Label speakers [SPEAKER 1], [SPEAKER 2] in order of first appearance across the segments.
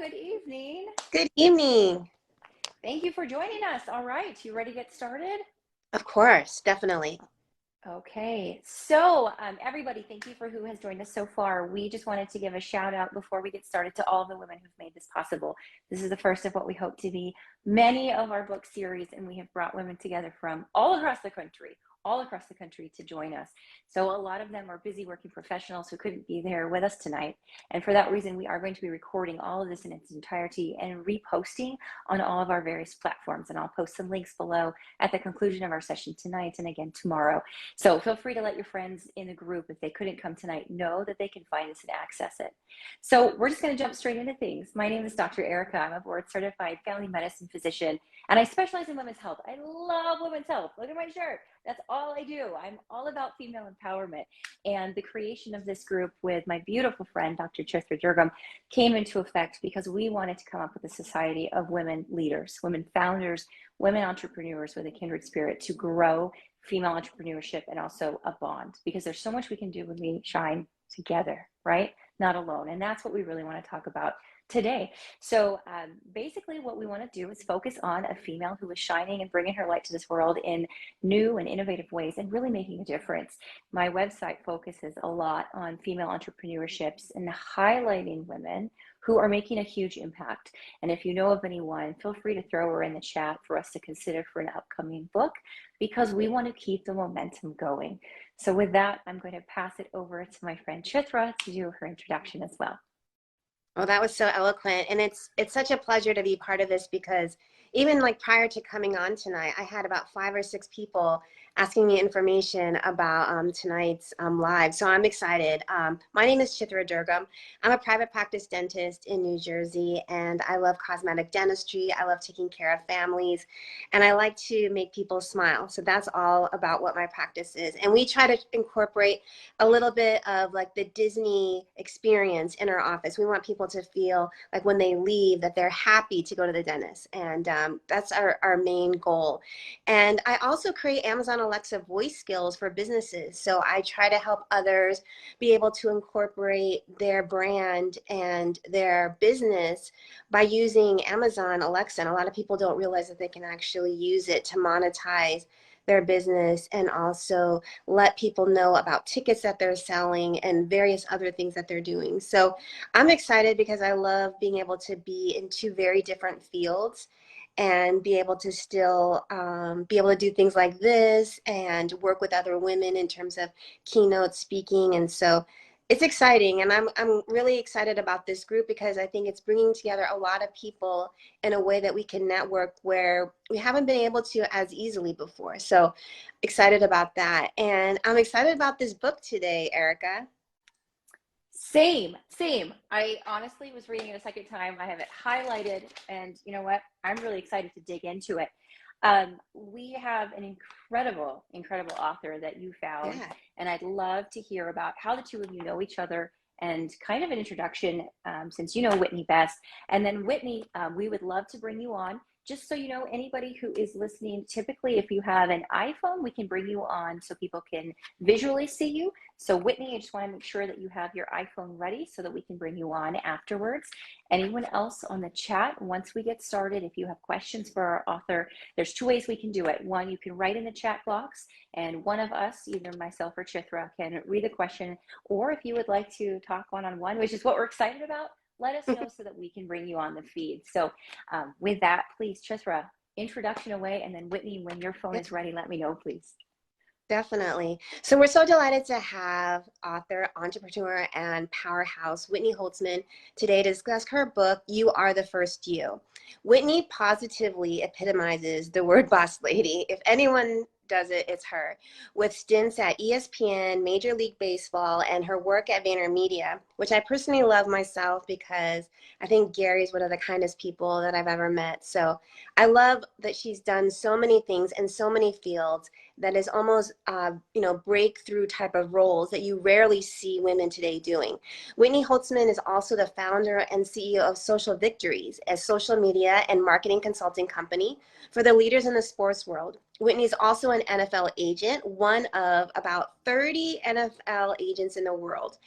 [SPEAKER 1] good evening.
[SPEAKER 2] Good evening.
[SPEAKER 1] Thank you for joining us. All right, you ready to get started?
[SPEAKER 2] Of course, definitely.
[SPEAKER 1] Okay, so everybody, thank you for who has joined us so far. We just wanted to give a shout out before we get started to all the women who've made this possible. This is the first of what we hope to be many of our book series, and we have brought women together from all across the country to join us. So a lot of them are busy working professionals who couldn't be there with us tonight. And for that reason, we are going to be recording all of this in its entirety and reposting on all of our various platforms. And I'll post some links below at the conclusion of our session tonight and again tomorrow. So feel free to let your friends in the group, if they couldn't come tonight, know that they can find us and access it. So we're just going to jump straight into things. My name is Dr. Erica. I'm a board certified family medicine physician, and I specialize in women's health. I love women's health. Look at my shirt. That's all I do. I'm all about female empowerment. And the creation of this group with my beautiful friend, Dr. Chithra Durgam, came into effect because we wanted to come up with a society of women leaders, women founders, women entrepreneurs with a kindred spirit to grow female entrepreneurship and also a bond, because there's so much we can do when we shine together, right? Not alone. And that's what we really want to talk about today. So basically what we want to do is focus on a female who is shining and bringing her light to this world in new and innovative ways and really making a difference. My website focuses a lot on female entrepreneurships and highlighting women who are making a huge impact. And if you know of anyone, feel free to throw her in the chat for us to consider for an upcoming book, because we want to keep the momentum going. So with that, I'm going to pass it over to my friend Chithra to do her introduction as well.
[SPEAKER 2] Well, that was so eloquent. And it's such a pleasure to be part of this, because even like prior to coming on tonight, I had about 5 or 6 people asking me information about tonight's live. So I'm excited. My name is Chithra Durgam. I'm a private practice dentist in New Jersey, and I love cosmetic dentistry. I love taking care of families, and I like to make people smile. So that's all about what my practice is. And we try to incorporate a little bit of like the Disney experience in our office. We want people to feel like when they leave that they're happy to go to the dentist. And that's our main goal. And I also create Amazon Alexa voice skills for businesses. So I try to help others be able to incorporate their brand and their business by using Amazon Alexa. And a lot of people don't realize that they can actually use it to monetize their business and also let people know about tickets that they're selling and various other things that they're doing. So I'm excited because I love being able to be in 2 very different fields and be able to still be able to do things like this and work with other women in terms of keynote speaking. And so it's exciting, and I'm really excited about this group because I think it's bringing together a lot of people in a way that we can network where we haven't been able to as easily before. So excited about that. And I'm excited about this book today, Erica.
[SPEAKER 1] Same. I honestly was reading it a second time. I have it highlighted, and you know what? I'm really excited to dig into it. We have an incredible author that you found,
[SPEAKER 2] Yeah.
[SPEAKER 1] and I'd love to hear about how the two of you know each other and kind of an introduction, since you know Whitney best. And then Whitney, we would love to bring you on. Just so you know, anybody who is listening, typically if you have an iPhone, we can bring you on so people can visually see you. So Whitney, I just want to make sure that you have your iPhone ready so that we can bring you on afterwards. Anyone else on the chat, once we get started, if you have questions for our author, there's 2 ways we can do it. One, you can write in the chat box, and one of us, either myself or Chithra, can read the question. Or if you would like to talk one-on-one, which is what we're excited about, let us know so that we can bring you on the feed. So with that, please, Chithra, introduction away, and then Whitney, when your phone is ready, let me know, please.
[SPEAKER 2] Definitely. So we're so delighted to have author, entrepreneur, and powerhouse Whitney Holtzman today to discuss her book, You Are the First You. Whitney positively epitomizes the word boss lady. If anyone does it, it's her. With stints at ESPN, Major League Baseball, and her work at VaynerMedia, which I personally love myself because I think Gary is one of the kindest people that I've ever met. So I love that she's done so many things in so many fields that is almost, breakthrough type of roles that you rarely see women today doing. Whitney Holtzman is also the founder and CEO of Social Victories, a social media and marketing consulting company for the leaders in the sports world. Whitney is also an NFL agent, one of about 30 NFL agents in the world,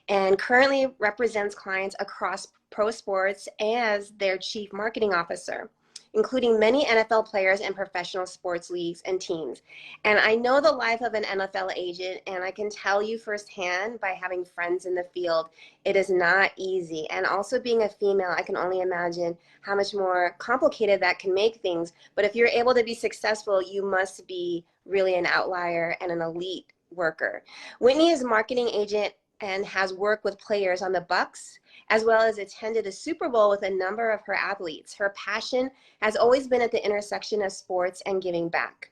[SPEAKER 2] and currently represents clients across pro sports as their chief marketing officer, including many NFL players and professional sports leagues and teams. And I know the life of an NFL agent, and I can tell you firsthand by having friends in the field, it is not easy. And also being a female, I can only imagine how much more complicated that can make things. But if you're able to be successful, you must be really an outlier and an elite worker. Whitney is a marketing agent and has worked with players on the Bucks, as well as attended a Super Bowl with a number of her athletes. Her passion has always been at the intersection of sports and giving back.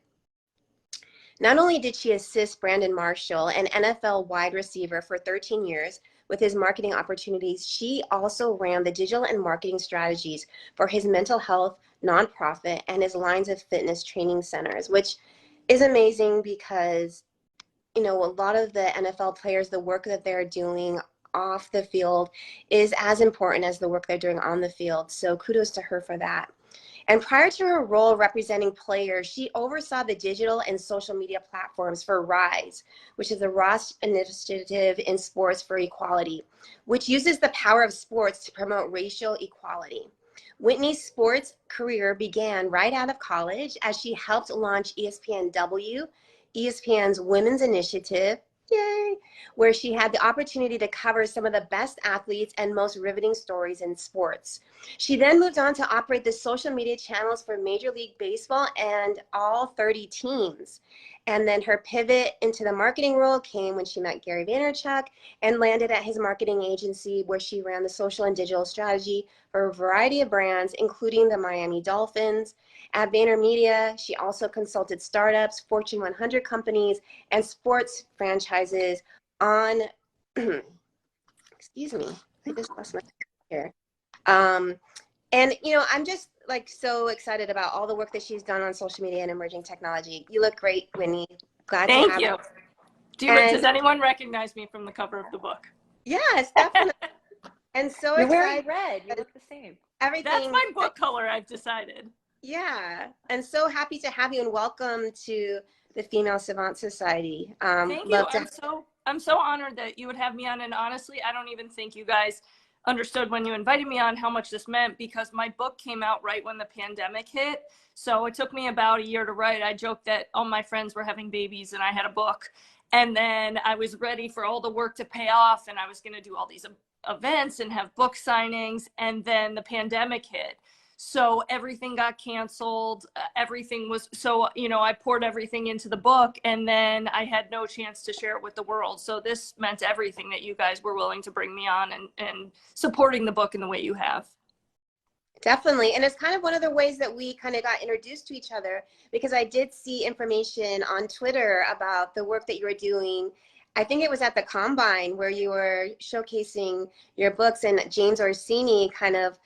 [SPEAKER 2] Not only did she assist Brandon Marshall, an NFL wide receiver, for 13 years with his marketing opportunities, she also ran the digital and marketing strategies for his mental health nonprofit and his lines of fitness training centers, which is amazing because, you know, a lot of the NFL players, the work that they're doing off the field is as important as the work they're doing on the field. So kudos to her for that. And prior to her role representing players, she oversaw the digital and social media platforms for RISE, which is the Ross Initiative in Sports for Equality, which uses the power of sports to promote racial equality. Whitney's sports career began right out of college as she helped launch ESPNW, ESPN's Women's Initiative, yay, where she had the opportunity to cover some of the best athletes and most riveting stories in sports. She then moved on to operate the social media channels for Major League Baseball and all 30 teams. And then her pivot into the marketing role came when she met Gary Vaynerchuk and landed at his marketing agency, where she ran the social and digital strategy for a variety of brands, including the Miami Dolphins. At VaynerMedia, she also consulted startups, Fortune 100 companies, and sports franchises on, excuse me, I just lost my here. And, you know, I'm just like so excited about all the work that she's done on social media and emerging technology. You look great, Whitney. Glad to have you.
[SPEAKER 3] Does anyone recognize me from the cover of the book?
[SPEAKER 2] Yes, definitely. And so
[SPEAKER 1] You're
[SPEAKER 2] excited.
[SPEAKER 1] wearing red. You look the same.
[SPEAKER 2] Everything.
[SPEAKER 3] That's my book color, I've decided.
[SPEAKER 2] Yeah. And so happy to have you, and welcome to the Female Savant Society.
[SPEAKER 3] Thank you. I'm so honored that you would have me on. And honestly, I don't even think you guys understood when you invited me on how much this meant, because my book came out right when the pandemic hit. So it took me about a year to write. I joked that all my friends were having babies and I had a book. And then I was ready for all the work to pay off, and I was going to do all these events and have book signings. And then the pandemic hit. So everything got canceled. Everything was, so, you know, I poured everything into the book, and then I had no chance to share it with the world. So this meant everything that you guys were willing to bring me on and supporting the book in the way you have.
[SPEAKER 2] Definitely. And it's kind of one of the ways that we kind of got introduced to each other, because I did see information on Twitter about the work that you were doing. I think it was at the Combine where you were showcasing your books, and James Orsini kind of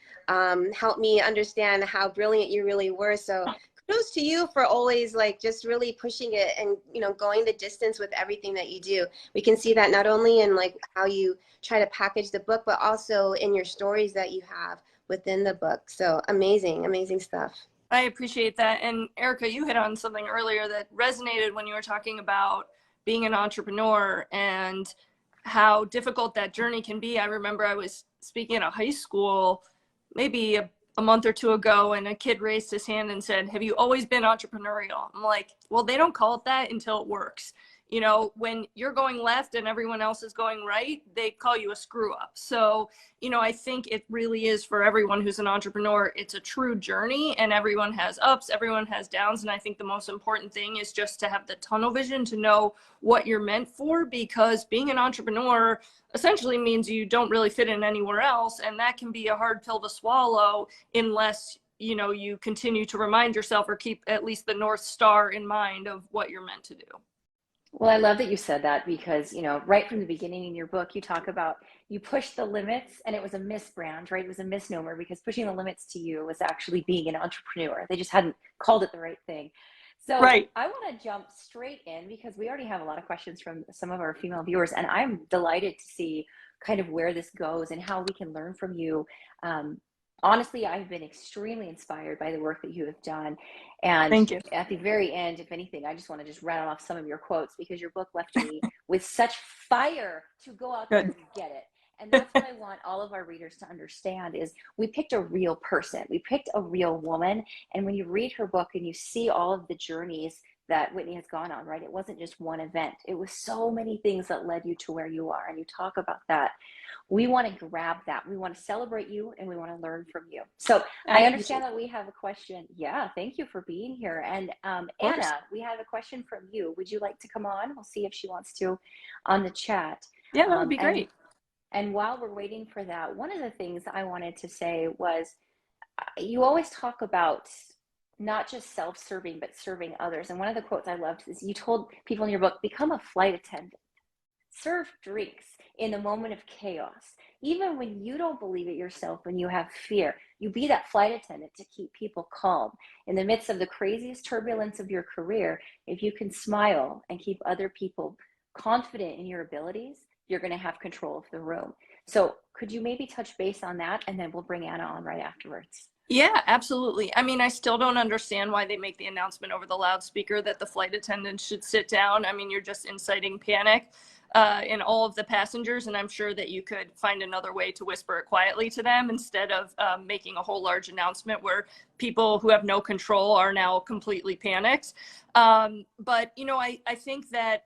[SPEAKER 2] helped me understand how brilliant you really were. So kudos to you for always like just really pushing it and, you know, going the distance with everything that you do. We can see that not only in like how you try to package the book, but also in your stories that you have within the book. So amazing, amazing stuff.
[SPEAKER 3] I appreciate that. And Erica, you hit on something earlier that resonated when you were talking about being an entrepreneur and how difficult that journey can be. I remember I was speaking at a high school maybe a month or two ago, and a kid raised his hand and said, "Have you always been entrepreneurial?" I'm like, well, they don't call it that until it works. You know, when you're going left and everyone else is going right, they call you a screw up. So, you know, I think it really is for everyone who's an entrepreneur. It's a true journey, and everyone has ups, everyone has downs. And I think the most important thing is just to have the tunnel vision to know what you're meant for, because being an entrepreneur essentially means you don't really fit in anywhere else. And that can be a hard pill to swallow unless, you know, you continue to remind yourself or keep at least the North Star in mind of what you're meant to do.
[SPEAKER 1] Well, I love that you said that, because, you know, right from the beginning in your book, you talk about you pushed the limits, and it was a misbrand, right? It was a misnomer, because pushing the limits to you was actually being an entrepreneur. They just hadn't called it the right thing. So
[SPEAKER 3] right.
[SPEAKER 1] I want to jump straight in, because we already have a lot of questions from some of our female viewers, and I'm delighted to see kind of where this goes and how we can learn from you honestly, I've been extremely inspired by the work that you have done. And
[SPEAKER 3] Thank you.
[SPEAKER 1] at the very end, if anything, I just want to just rattle off some of your quotes because your book left me with such fire to go out there
[SPEAKER 3] Good.
[SPEAKER 1] and get it. And that's what I want all of our readers to understand is we picked a real person. We picked a real woman. And when you read her book and you see all of the journeys that Whitney has gone on, right? It wasn't just one event. It was so many things that led you to where you are. And you talk about that. We want to grab that. We want to celebrate you and we want to learn from you. So I understand that we have a question. Yeah, thank you for being here. And Anna, we have a question from you. Would you like to come on? We'll see if she wants to on the chat.
[SPEAKER 3] Yeah, that would be great.
[SPEAKER 1] And while we're waiting for that, one of the things I wanted to say was you always talk about not just self-serving, but serving others. And one of the quotes I loved is you told people in your book, become a flight attendant. Serve drinks in a moment of chaos. Even when you don't believe it yourself, when you have fear, you be that flight attendant to keep people calm. In the midst of the craziest turbulence of your career, if you can smile and keep other people confident in your abilities, you're going to have control of the room. So could you maybe touch base on that? And then we'll bring Anna on right afterwards.
[SPEAKER 3] Yeah, absolutely. I mean, I still don't understand why they make the announcement over the loudspeaker that the flight attendants should sit down. I mean, you're just inciting panic in all of the passengers, and I'm sure that you could find another way to whisper it quietly to them instead of making a whole large announcement where people who have no control are now completely panicked. But, you know, I think that,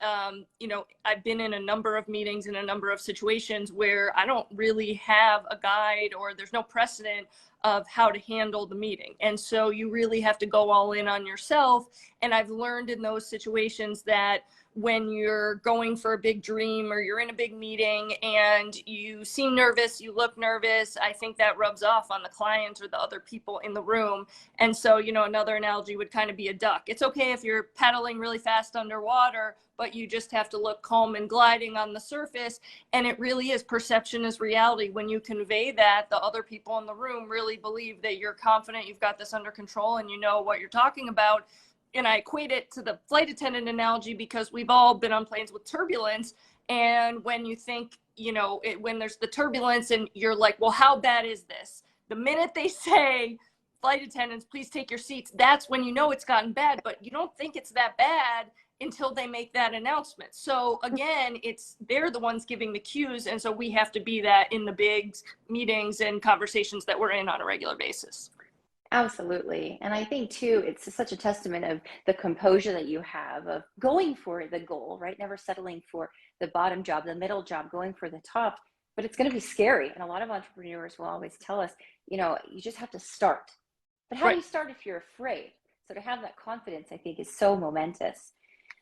[SPEAKER 3] you know, I've been in a number of meetings in a number of situations where I don't really have a guide or there's no precedent of how to handle the meeting. And so you really have to go all in on yourself. And I've learned in those situations that when you're going for a big dream or you're in a big meeting and you seem nervous, you look nervous, I think that rubs off on the client or the other people in the room. And so, you know, another analogy would kind of be a duck. It's okay if you're paddling really fast underwater, but you just have to look calm and gliding on the surface. And it really is perception is reality. When you convey that, the other people in the room really believe that you're confident, you've got this under control, and you know what you're talking about. And I equate it to the flight attendant analogy because we've all been on planes with turbulence. And when you think, you know, when there's the turbulence and you're like, well, how bad is this? The minute they say, flight attendants, please take your seats, that's when you know it's gotten bad, but you don't think it's that bad until they make that announcement. So again, they're the ones giving the cues. And so we have to be that in the big meetings and conversations that we're in on a regular basis.
[SPEAKER 1] Absolutely. And I think too, it's such a testament of the composure that you have of going for the goal, right? Never settling for the bottom job, the middle job, going for the top, but it's going to be scary. And a lot of entrepreneurs will always tell us, you know, you just have to start. But how do you start if you're afraid? So to have that confidence, I think is so momentous.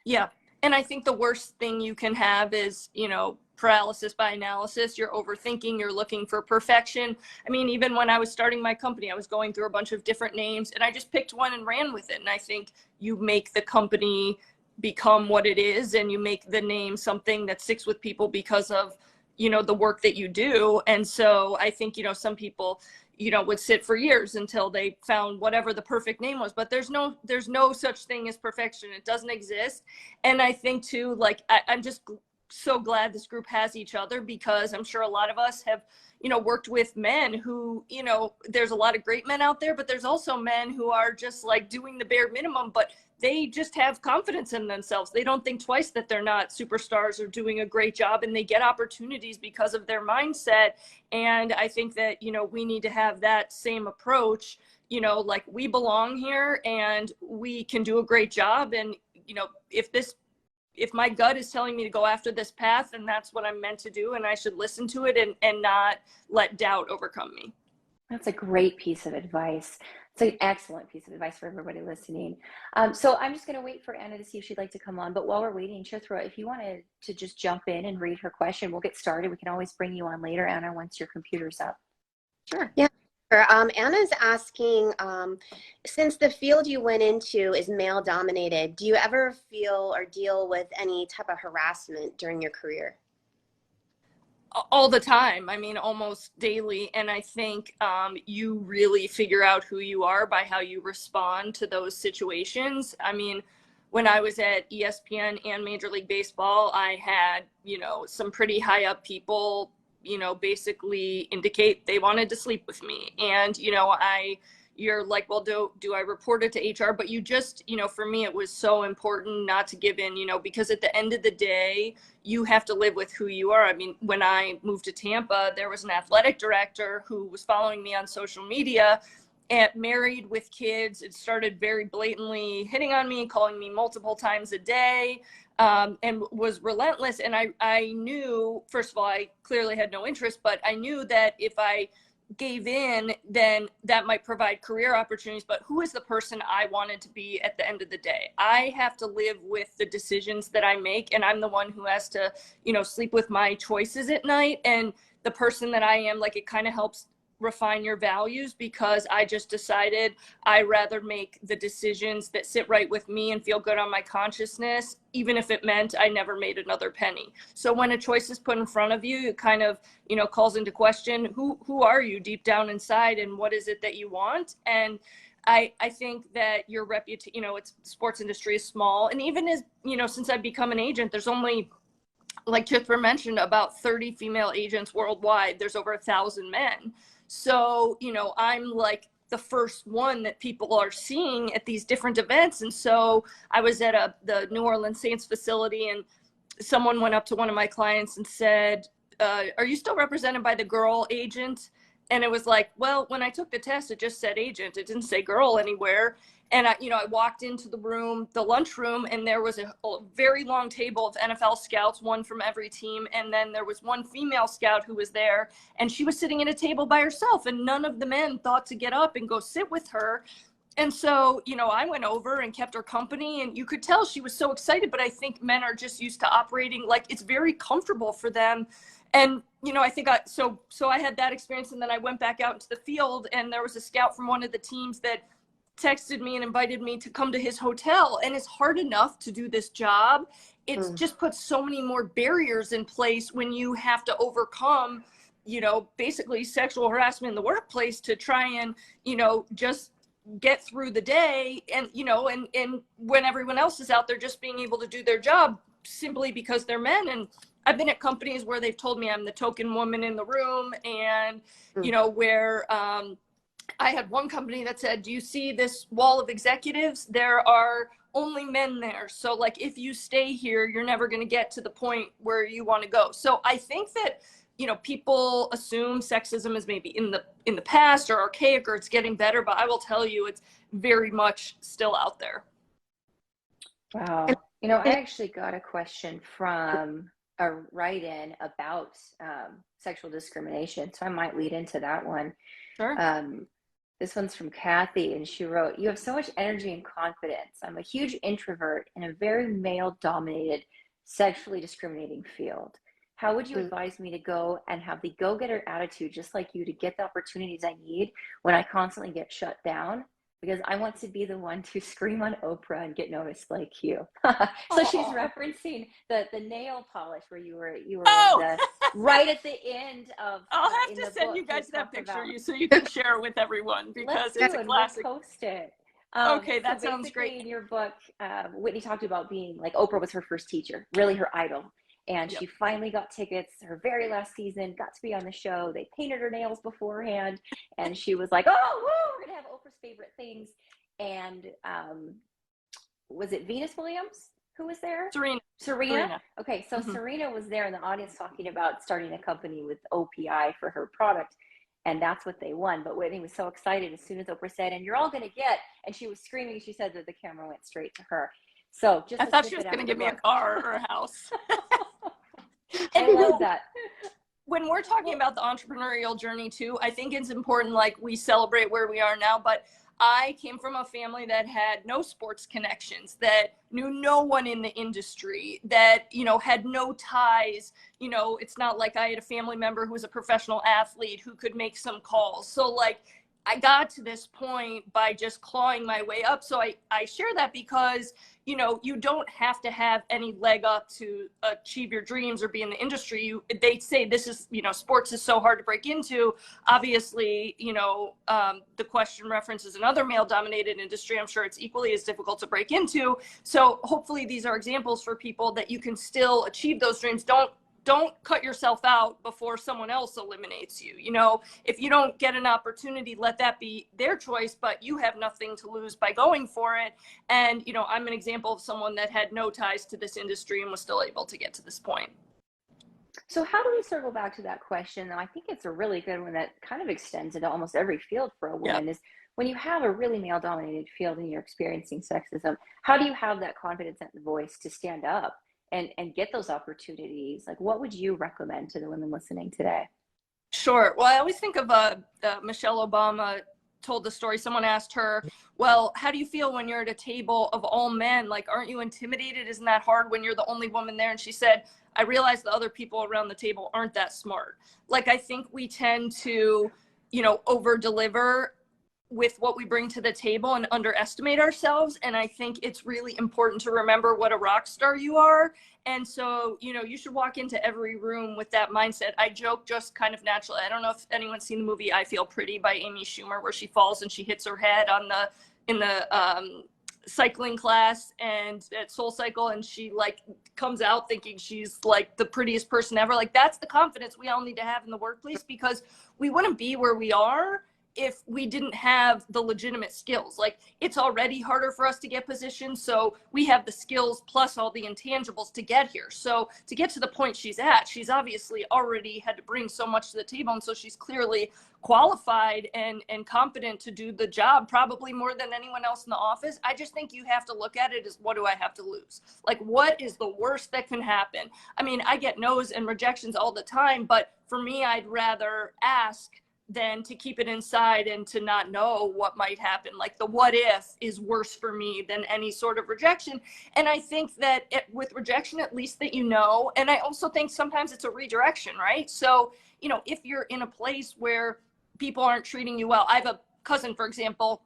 [SPEAKER 3] Yeah. And I think the worst thing you can have is, you know, paralysis by analysis. You're overthinking, you're looking for perfection. I mean, even when I was starting my company, I was going through a bunch of different names and I just picked one and ran with it. And I think you make the company become what it is and you make the name something that sticks with people because of, you know, the work that you do. And so I think, you know, some people, you know, would sit for years until they found whatever the perfect name was, but there's no such thing as perfection. It doesn't exist. And I think too, like, I'm just so glad this group has each other because I'm sure a lot of us have, you know, worked with men who, you know, there's a lot of great men out there, but there's also men who are just like doing the bare minimum, but they just have confidence in themselves. They don't think twice that they're not superstars or doing a great job, and they get opportunities because of their mindset. And I think that, you know, we need to have that same approach, you know, like we belong here and we can do a great job. And, you know, if my gut is telling me to go after this path, and that's what I'm meant to do, and I should listen to it and not let doubt overcome me.
[SPEAKER 1] That's a great piece of advice. It's an excellent piece of advice for everybody listening. So I'm just going to wait for Anna to see if she'd like to come on. But while we're waiting, Chithra, if you wanted to just jump in and read her question, we'll get started. We can always bring you on later, Anna, once your computer's up.
[SPEAKER 2] Sure. Yeah. Anna's asking, since the field you went into is male dominated, do you ever feel or deal with any type of harassment during your career?
[SPEAKER 3] All the time. I mean, almost daily. And I think you really figure out who you are by how you respond to those situations. I mean, when I was at ESPN and Major League Baseball, I had, you know, some pretty high up people basically indicate they wanted to sleep with me. And, you're like, well, do I report it to HR? But you just, for me, it was so important not to give in, because at the end of the day, you have to live with who you are. I mean, when I moved to Tampa, there was an athletic director who was following me on social media and married with kids. It started very blatantly hitting on me, calling me multiple times a day, and was relentless. And I knew, first of all, I clearly had no interest, but I knew that if I gave in, then that might provide career opportunities. But who is the person I wanted to be at the end of the day? I have to live with the decisions that I make, and I'm the one who has to, sleep with my choices at night. And the person that I am, like, it kind of helps refine your values, because I just decided I rather make the decisions that sit right with me and feel good on my consciousness, even if it meant I never made another penny. So when a choice is put in front of you, it kind of, calls into question, who are you deep down inside, and what is it that you want? And I think that your reputation, it's sports industry is small. And even as, since I've become an agent, there's only, like Chithra mentioned, about 30 female agents worldwide. There's over 1,000 men. So, I'm like the first one that people are seeing at these different events. And so I was at the New Orleans Saints facility, and someone went up to one of my clients and said, are you still represented by the girl agent? And it was like, well, when I took the test, it just said agent. It didn't say girl anywhere. And I walked into the room, the lunchroom, and there was a very long table of NFL scouts, one from every team. And then there was one female scout who was there, and she was sitting at a table by herself, and none of the men thought to get up and go sit with her. And so, I went over and kept her company, and you could tell she was so excited. But I think men are just used to operating like it's very comfortable for them. And, I think so I had that experience, and then I went back out into the field, and there was a scout from one of the teams that texted me and invited me to come to his hotel. And it's hard enough to do this job. It's just puts so many more barriers in place when you have to overcome, basically sexual harassment in the workplace to try and, just get through the day. And, and when everyone else is out there just being able to do their job simply because they're men. And I've been at companies where they've told me I'm the token woman in the room, and, where, I had one company that said, do you see this wall of executives? There are only men there. So, like, if you stay here, you're never going to get to the point where you want to go. So I think that, people assume sexism is maybe in the past or archaic, or it's getting better, but I will tell you it's very much still out there.
[SPEAKER 1] Wow. I actually got a question from a write-in about sexual discrimination, so I might lead into that one.
[SPEAKER 3] Sure.
[SPEAKER 1] This one's from Kathy, and she wrote, "You have so much energy and confidence. I'm a huge introvert in a very male-dominated, sexually discriminating field. How would you advise me to go and have the go-getter attitude just like you to get the opportunities I need when I constantly get shut down? Because I want to be the one to scream on Oprah and get noticed like you." So she's referencing the nail polish where you were right at the end of.
[SPEAKER 3] I'll have to send you guys that picture so you can share it with everyone, because it's a classic.
[SPEAKER 1] We'll post it.
[SPEAKER 3] Okay, that sounds great.
[SPEAKER 1] In your book, Whitney talked about being like Oprah was her first teacher, really her idol. And she finally got tickets her very last season, got to be on the show. They painted her nails beforehand. And she was like, oh, woo, we're going to have Oprah's favorite things. And was it Venus Williams who was there? Serena. Okay, so Serena was there in the audience talking about starting a company with OPI for her product. And that's what they won. But Whitney was so excited as soon as Oprah said, and you're all going to get, and she was screaming. She said that the camera went straight to her. So just
[SPEAKER 3] I thought she was going to give me a car or a house.
[SPEAKER 1] I love that.
[SPEAKER 3] When we're talking about the entrepreneurial journey too, I think it's important, like, we celebrate where we are now, but I came from a family that had no sports connections, that knew no one in the industry, that, had no ties. It's not like I had a family member who was a professional athlete who could make some calls. So, like, I got to this point by just clawing my way up. So I share that because, you don't have to have any leg up to achieve your dreams or be in the industry. They say this is, sports is so hard to break into. Obviously, the question references another male-dominated industry. I'm sure it's equally as difficult to break into. So hopefully these are examples for people that you can still achieve those dreams. Don't don't cut yourself out before someone else eliminates you. You know, if you don't get an opportunity, let that be their choice, but you have nothing to lose by going for it. And, you know, I'm an example of someone that had no ties to this industry and was still able to get to this point.
[SPEAKER 1] So how do we circle back to that question? And I think it's a really good one that kind of extends into almost every field for a woman is when you have a really male dominated field and you're experiencing sexism, how do you have that confidence and voice to stand up and get those opportunities? Like, what would you recommend to the women listening today?
[SPEAKER 3] Sure. Well, I always think of Michelle Obama told the story. Someone asked her, well, how do you feel when you're at a table of all men? Like, aren't you intimidated? Isn't that hard when you're the only woman there? And she said, I realize the other people around the table aren't that smart. Like, I think we tend to, you know, over deliver with what we bring to the table and underestimate ourselves. And I think it's really important to remember what a rock star you are. And so, you know, you should walk into every room with that mindset. I joke just kind of naturally. I don't know if anyone's seen the movie I Feel Pretty by Amy Schumer, where she falls and she hits her head on in the cycling class and at Soul Cycle, and she like comes out thinking she's like the prettiest person ever. Like, that's the confidence we all need to have in the workplace, because we wouldn't be where we are if we didn't have the legitimate skills. Like, it's already harder for us to get positions, so we have the skills plus all the intangibles to get here. So to get to the point she's at, she's obviously already had to bring so much to the table, and so she's clearly qualified and competent to do the job, probably more than anyone else in the office. I just think you have to look at it as, what do I have to lose? Like, what is the worst that can happen? I mean, I get no's and rejections all the time, but for me, I'd rather ask than to keep it inside and to not know what might happen. Like, the what if is worse for me than any sort of rejection. And I think that with rejection, at least that you know. And I also think sometimes it's a redirection, right? So, you know, if you're in a place where people aren't treating you well. I have a cousin, for example,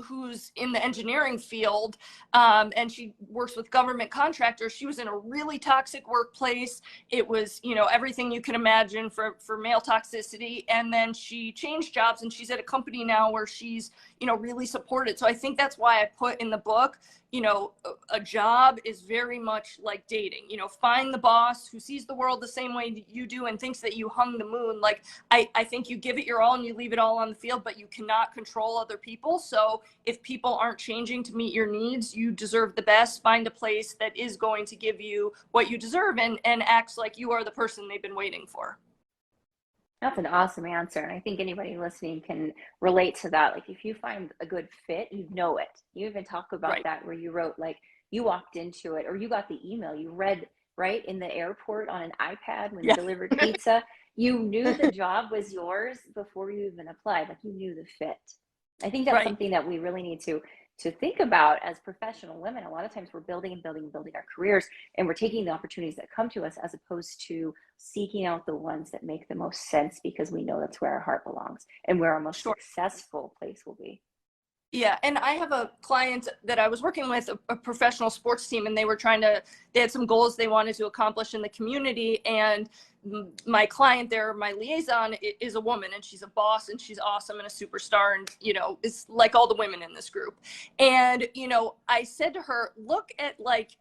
[SPEAKER 3] who's in the engineering field, and she works with government contractors. She was in a really toxic workplace. It was, you know, everything you can imagine for male toxicity. And then she changed jobs, and she's at a company now where she's, you know, really supported. So I think that's why I put in the book, you know, a job is very much like dating. You know, find the boss who sees the world the same way that you do and thinks that you hung the moon. Like, I think you give it your all and you leave it all on the field, but you cannot control other people. So if people aren't changing to meet your needs, you deserve the best. Find a place that is going to give you what you deserve and acts like you are the person they've been waiting for.
[SPEAKER 1] That's an awesome answer. And I think anybody listening can relate to that. Like, if you find a good fit, you know it. You even talk about that where you wrote, like, you walked into it or you got the email, you read right in the airport on an iPad when you delivered pizza. You knew the job was yours before you even applied. Like, you knew the fit. I think that's something that we really need to think about as professional women. A lot of times we're building and building and building our careers, and we're taking the opportunities that come to us as opposed to seeking out the ones that make the most sense, because we know that's where our heart belongs and where our most successful place will be.
[SPEAKER 3] Yeah. And I have a client that I was working with, a professional sports team, and they had some goals they wanted to accomplish in the community. And my client there, my liaison, is a woman, and she's a boss, and she's awesome and a superstar. And, you know, it's like all the women in this group. And, you know, I said to her, look at like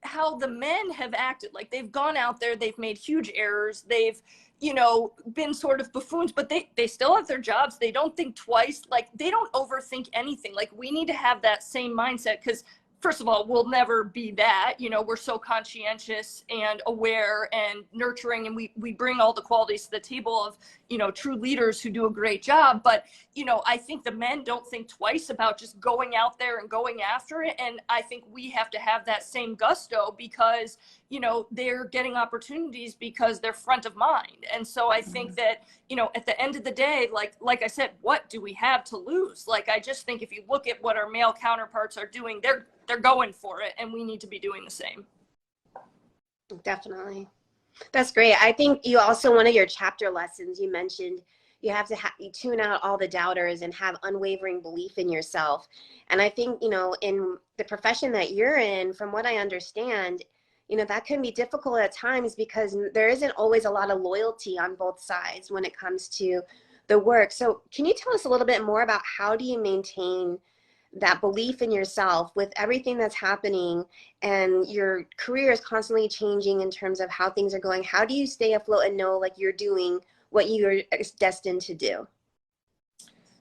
[SPEAKER 3] how the men have acted. Like, they've gone out there, they've made huge errors, they've, you know, been sort of buffoons, but they still have their jobs. They don't think twice. Like, they don't overthink anything. Like, we need to have that same mindset, because first of all, we'll never be that. You know, we're so conscientious and aware and nurturing, and we bring all the qualities to the table of, you know, true leaders who do a great job. But, you know, I think the men don't think twice about just going out there and going after it. And I think we have to have that same gusto, because, you know, they're getting opportunities because they're front of mind. And so I think that, you know, at the end of the day, like I said, what do we have to lose? Like, I just think if you look at what our male counterparts are doing, they're going for it, and we need to be doing the same.
[SPEAKER 2] Definitely. That's great. I think you also, one of your chapter lessons, you mentioned you have to you tune out all the doubters and have unwavering belief in yourself. And I think, you know, in the profession that you're in, from what I understand, you know, that can be difficult at times, because there isn't always a lot of loyalty on both sides when it comes to the work. So can you tell us a little bit more about how do you maintain that belief in yourself with everything that's happening, and your career is constantly changing in terms of how things are going? How do you stay afloat and know like you're doing what you're destined to do?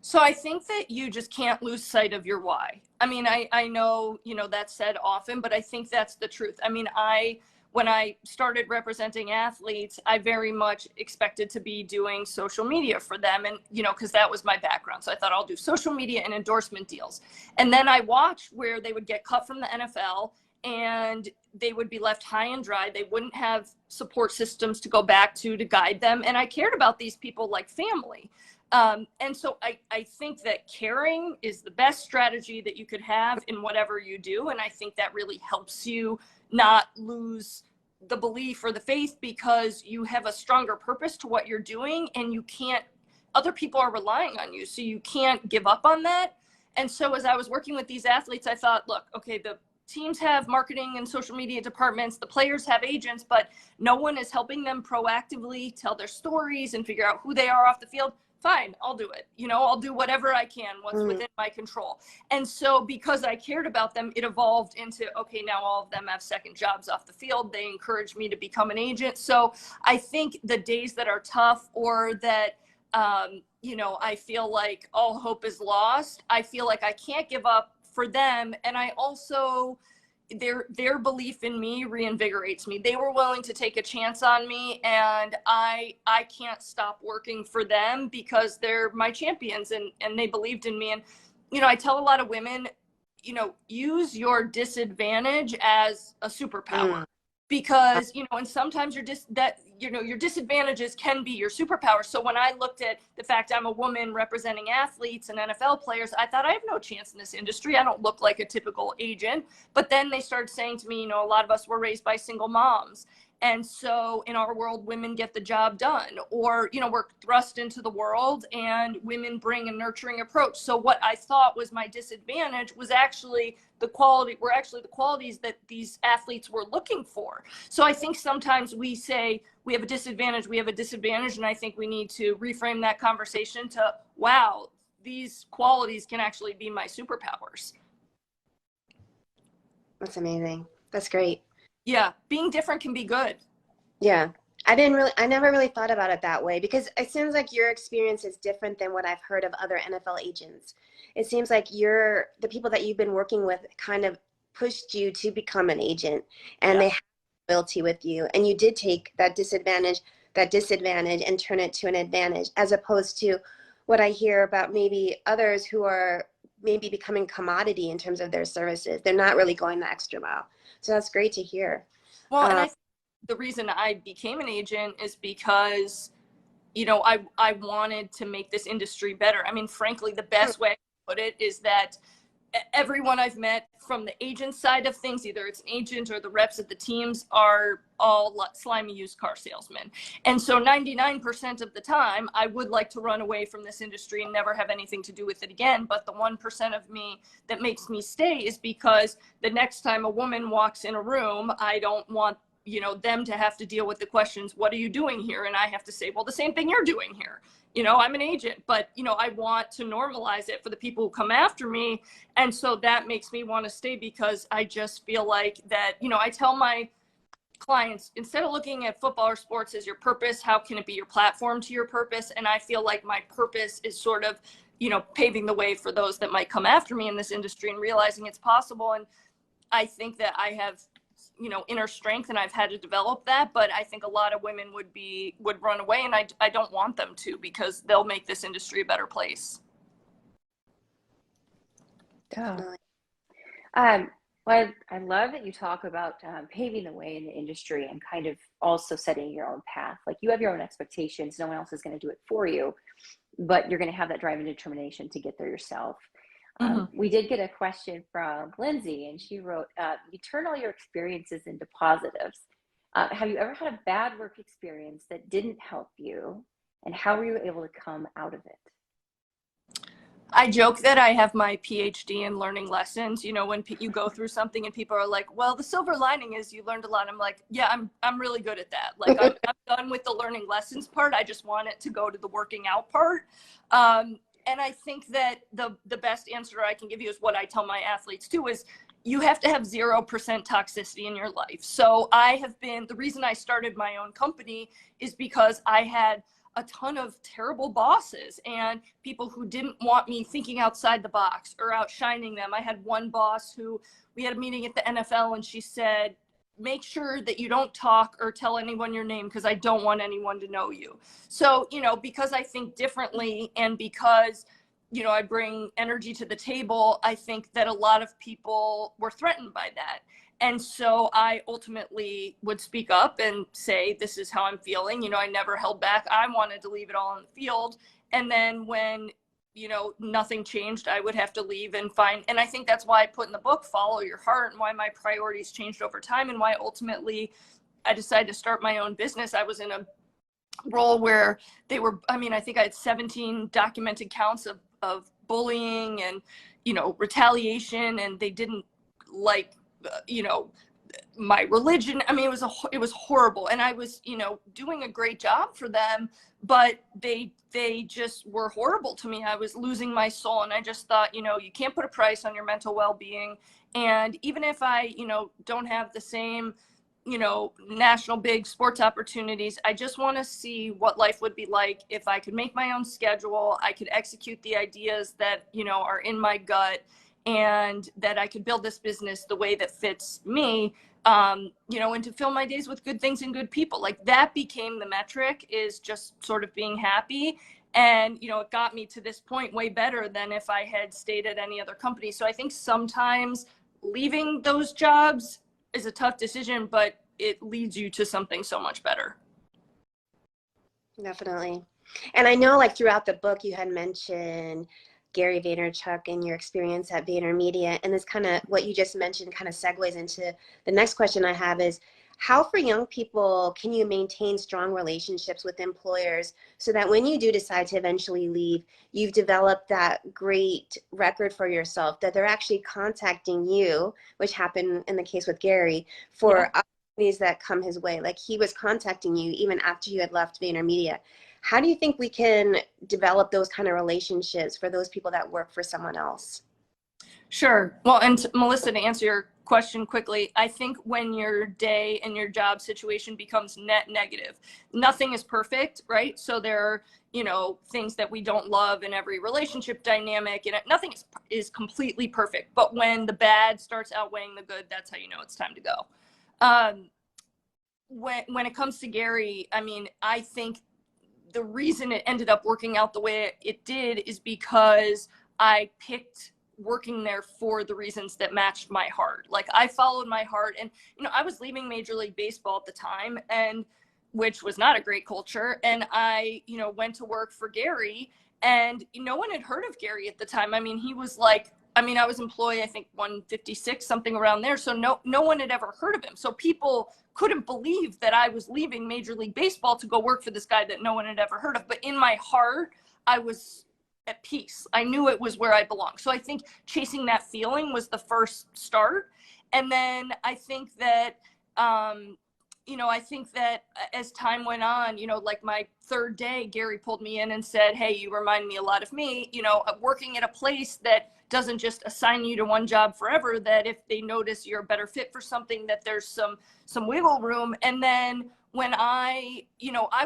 [SPEAKER 3] So I think that you just can't lose sight of your why. I mean, I know, that's said often, but I think that's the truth. I mean, when I started representing athletes, I very much expected to be doing social media for them. And, because that was my background. So I thought I'll do social media and endorsement deals. And then I watched where they would get cut from the NFL and they would be left high and dry. They wouldn't have support systems to go back to guide them. And I cared about these people like family. And so I think that caring is the best strategy that you could have in whatever you do. And I think that really helps you not lose the belief or the faith, because you have a stronger purpose to what you're doing, and other people are relying on you. So you can't give up on that. And so as I was working with these athletes, I thought, look, okay, the teams have marketing and social media departments, the players have agents, but no one is helping them proactively tell their stories and figure out who they are off the field. Fine, I'll do it. I'll do whatever I can, what's within my control. And so because I cared about them, it evolved into, okay, now all of them have second jobs off the field. They encouraged me to become an agent. So I think the days that are tough, or that, I feel like all hope is lost, I feel like I can't give up for them. And I also, their belief in me reinvigorates me. They were willing to take a chance on me, and I can't stop working for them because they're my champions, and they believed in me. And I tell a lot of women, use your disadvantage as a superpower, because and sometimes your disadvantages can be your superpower. So when I looked at the fact I'm a woman representing athletes and NFL players, I thought I have no chance in this industry. I don't look like a typical agent. But then they started saying to me, a lot of us were raised by single moms. And so in our world, women get the job done, or, we're thrust into the world and women bring a nurturing approach. So what I thought was my disadvantage was actually the qualities that these athletes were looking for. So I think sometimes we say we have a disadvantage, and I think we need to reframe that conversation to, wow, these qualities can actually be my superpowers.
[SPEAKER 2] That's amazing. That's great.
[SPEAKER 3] Yeah, being different can be good.
[SPEAKER 2] Yeah. I never really thought about it that way, because it seems like your experience is different than what I've heard of other NFL agents. It seems like the people that you've been working with kind of pushed you to become an agent, and they have loyalty with you, and you did take that disadvantage and turn it to an advantage, as opposed to what I hear about maybe others who are maybe becoming commodity in terms of their services. They're not really going the extra mile. So that's great to hear.
[SPEAKER 3] Well, and I think the reason I became an agent is because, I wanted to make this industry better. I mean, frankly, the best way I put it is that everyone I've met from the agent side of things, either it's an agent or the reps at the teams, are all slimy used car salesmen. And so 99% of the time, I would like to run away from this industry and never have anything to do with it again. But the 1% of me that makes me stay is because the next time a woman walks in a room, I don't want them to have to deal with the questions, what are you doing here? And I have to say, well, the same thing you're doing here. I'm an agent, but, I want to normalize it for the people who come after me. And so that makes me want to stay, because I just feel like that, I tell my clients, instead of looking at football or sports as your purpose, how can it be your platform to your purpose? And I feel like my purpose is sort of, paving the way for those that might come after me in this industry and realizing it's possible. And I think that I have inner strength, and I've had to develop that, but I think a lot of women would run away, and I don't want them to, because they'll make this industry a better place.
[SPEAKER 1] Well, I love that you talk about paving the way in the industry and kind of also setting your own path. Like, you have your own expectations. No one else is going to do it for you, but you're going to have that drive and determination to get there yourself. We did get a question from Lindsay, and she wrote, you turn all your experiences into positives. Have you ever had a bad work experience that didn't help you, and how were you able to come out of it?
[SPEAKER 3] I joke that I have my PhD in learning lessons. When you go through something and people are like, well, the silver lining is you learned a lot. I'm like, yeah, I'm really good at that. Like, I'm done with the learning lessons part. I just want it to go to the working out part. And I think that the best answer I can give you is what I tell my athletes too, is you have to have 0% toxicity in your life. So the reason I started my own company is because I had a ton of terrible bosses and people who didn't want me thinking outside the box or outshining them. I had one boss who, we had a meeting at the NFL and she said, make sure that you don't talk or tell anyone your name because I don't want anyone to know you. So, because I think differently and because, I bring energy to the table, I think that a lot of people were threatened by that. And so I ultimately would speak up and say, this is how I'm feeling. I never held back. I wanted to leave it all on the field. And then when, nothing changed, I would have to leave and find. And I think that's why I put in the book, Follow Your Heart, and why my priorities changed over time and why ultimately I decided to start my own business. I was in a role where I think I had 17 documented counts of bullying and, retaliation, and they didn't like, my religion. I mean, it was horrible. And I was, doing a great job for them, but they just were horrible to me. I was losing my soul. And I just thought, you can't put a price on your mental well-being. And even if I, don't have the same, national big sports opportunities, I just want to see what life would be like if I could make my own schedule, I could execute the ideas that, are in my gut, and that I could build this business the way that fits me, and to fill my days with good things and good people. Like, that became the metric, is just sort of being happy. And, it got me to this point way better than if I had stayed at any other company. So I think sometimes leaving those jobs is a tough decision, but it leads you to something so much better.
[SPEAKER 2] Definitely. And I know, like, throughout the book, you had mentioned Gary Vaynerchuk and your experience at VaynerMedia. And this kind of, what you just mentioned kind of segues into the next question I have is, how for young people can you maintain strong relationships with employers so that when you do decide to eventually leave, you've developed that great record for yourself, that they're actually contacting you, which happened in the case with Gary, for opportunities that come his way. Like, he was contacting you even after you had left VaynerMedia. How do you think we can develop those kind of relationships for those people that work for someone else?
[SPEAKER 3] Sure. Well, and Melissa, to answer your question quickly, I think when your day and your job situation becomes net negative, nothing is perfect, right? So there are, things that we don't love in every relationship dynamic, and nothing is completely perfect. But when the bad starts outweighing the good, that's how you know it's time to go. When it comes to Gary, I mean, I think the reason it ended up working out the way it did is because I picked working there for the reasons that matched my heart. Like, I followed my heart, and, I was leaving Major League Baseball at the time, and which was not a great culture. And I, went to work for Gary, and no one had heard of Gary at the time. I mean, he was like, I was employee, I think 156, something around there. So no one had ever heard of him. So people couldn't believe that I was leaving Major League Baseball to go work for this guy that no one had ever heard of. But in my heart, I was at peace. I knew it was where I belonged. So I think chasing that feeling was the first start. And then I think that, as time went on, like my third day, Gary pulled me in and said, hey, you remind me a lot of me, working at a place that doesn't just assign you to one job forever, that if they notice you're a better fit for something, that there's some wiggle room. And then when I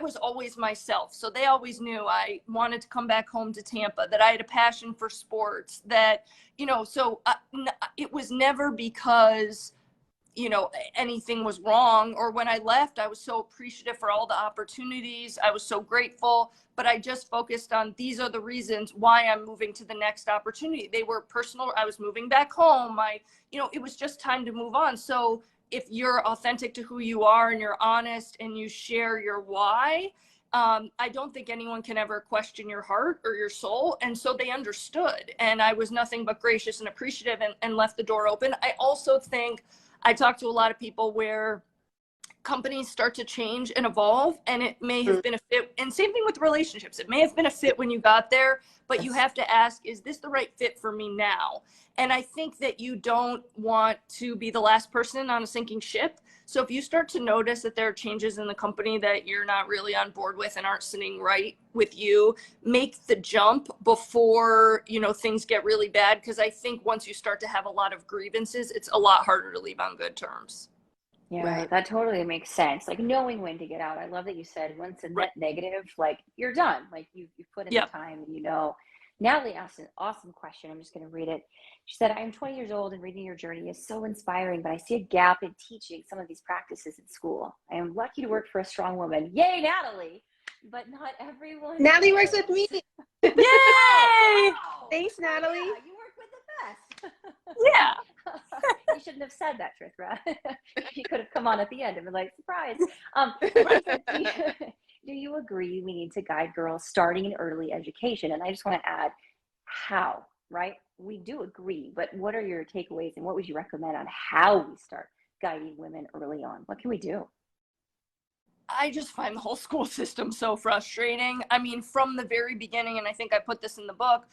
[SPEAKER 3] was always myself. So they always knew I wanted to come back home to Tampa, that I had a passion for sports, that, it was never because, anything was wrong. Or when I left, I was so appreciative for all the opportunities. I was so grateful, but I just focused on, these are the reasons why I'm moving to the next opportunity. They were personal. I was moving back home. It was just time to move on. So if you're authentic to who you are and you're honest and you share your why, I don't think anyone can ever question your heart or your soul. And so they understood. And I was nothing but gracious and appreciative, and left the door open. I also think I talked to a lot of people where companies start to change and evolve, and it may have been a fit. And same thing with relationships. It may have been a fit when you got there, but you have to ask, is this the right fit for me now? And I think that you don't want to be the last person on a sinking ship. So if you start to notice that there are changes in the company that you're not really on board with and aren't sitting right with you, make the jump before, you know, things get really bad. Because I think once you start to have a lot of grievances, it's a lot harder to leave on good terms.
[SPEAKER 1] Yeah,
[SPEAKER 2] Right.
[SPEAKER 1] that totally makes sense. Like knowing when to get out. I love that you said once a
[SPEAKER 3] Right.
[SPEAKER 1] net negative, like you're done. Like you've put in the
[SPEAKER 3] Yep.
[SPEAKER 1] time and you know. Natalie asked an awesome question. I'm just going to read it. She said, I'm 20 years old and reading your journey is so inspiring, but I see a gap in teaching some of these practices in school. I am lucky to work for a strong woman. Yay, Natalie! But not everyone
[SPEAKER 2] Natalie works with
[SPEAKER 1] is.
[SPEAKER 2] me.
[SPEAKER 3] Yay!
[SPEAKER 1] Wow.
[SPEAKER 2] Thanks, Natalie.
[SPEAKER 1] Yeah, you work with the best.
[SPEAKER 3] Yeah.
[SPEAKER 1] You shouldn't have said that, Chithra. You could have come on at the end and been like, surprise. Do you agree we need to guide girls starting in early education? And I just want to add how, right? We do agree, but what are your takeaways and what would you recommend on how we start guiding women early on? What can we do?
[SPEAKER 3] I just find the whole school system so frustrating. I mean, from the very beginning, and I think I put this in the book,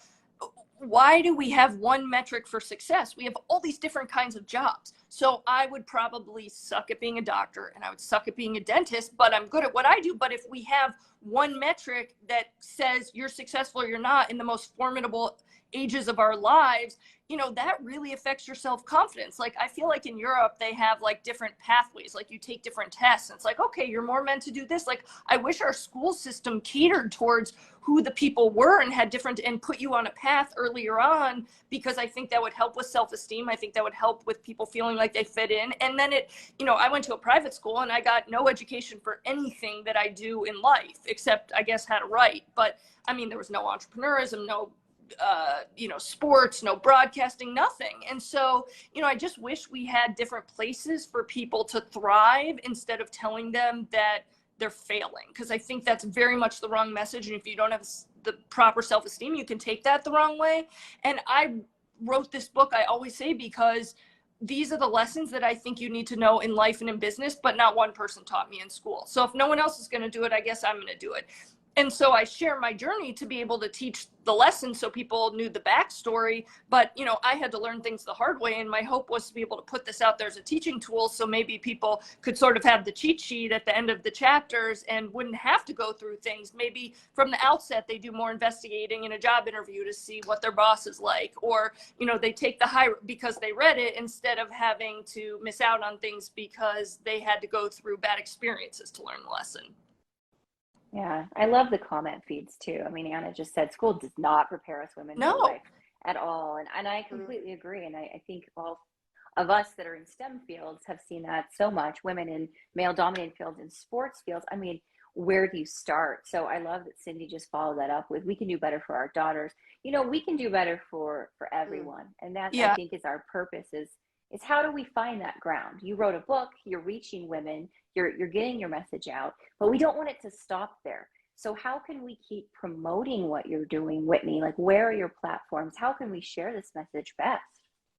[SPEAKER 3] why do we have one metric for success? We have all these different kinds of jobs. So I would probably suck at being a doctor and I would suck at being a dentist, but I'm good at what I do. But if we have one metric that says you're successful or you're not in the most formidable ages of our lives, you know, that really affects your self-confidence. Like, I feel like in Europe, they have like different pathways, like you take different tests. And it's like, okay, you're more meant to do this. Like, I wish our school system catered towards who the people were and had different, and put you on a path earlier on, because I think that would help with self-esteem. I think that would help with people feeling like they fit in. And then it, you know, I went to a private school and I got no education for anything that I do in life, except I guess how to write. But I mean, there was no entrepreneurism, no you know, sports, no broadcasting, nothing. And so, you know, I just wish we had different places for people to thrive instead of telling them that they're failing, because I think that's very much the wrong message. And if you don't have the proper self-esteem, you can take that the wrong way. And I wrote this book, I always say, because these are the lessons that I think you need to know in life and in business, but not one person taught me in school. So if no one else is going to do it, I guess I'm going to do it. And so I share my journey to be able to teach the lesson so people knew the backstory. But, you know, I had to learn things the hard way. And my hope was to be able to put this out there as a teaching tool, so maybe people could sort of have the cheat sheet at the end of the chapters and wouldn't have to go through things. Maybe from the outset, they do more investigating in a job interview to see what their boss is like. Or, you know, they take the high because they read it, instead of having to miss out on things because they had to go through bad experiences to learn the lesson.
[SPEAKER 1] Yeah, I love the comment feeds too. I mean, Anna just said school does not prepare us women for
[SPEAKER 3] No.
[SPEAKER 1] life at all. And I completely agree. And I think all of us that are in STEM fields have seen that so much. Women in male dominated fields and sports fields. I mean, where do you start? So I love that Cindy just followed that up with, we can do better for our daughters. You know, we can do better for everyone. And that, I think, is our purpose, is how do we find that ground? You wrote a book, you're reaching women, you're getting your message out, but we don't want it to stop there. So how can we keep promoting what you're doing, Whitney? Like, where are your platforms? How can we share this message best?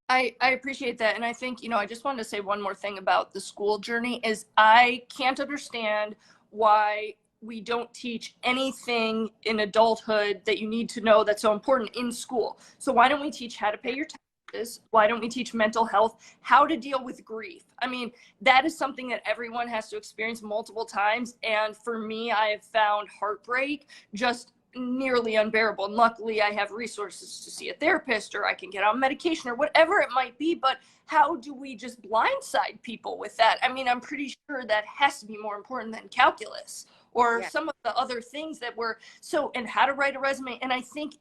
[SPEAKER 3] I appreciate that. And I think, you know, I just wanted to say one more thing about the school journey is I can't understand why we don't teach anything in adulthood that you need to know that's so important in school. So why don't we teach how to pay your taxes? Why don't we teach mental health, how to deal with grief? I mean, that is something that everyone has to experience multiple times. And for me, I have found heartbreak just nearly unbearable. And luckily, I have resources to see a therapist, or I can get on medication, or whatever it might be. But how do we just blindside people with that? I mean, I'm pretty sure that has to be more important than calculus or some of the other things that were so, and how to write a resume. And I think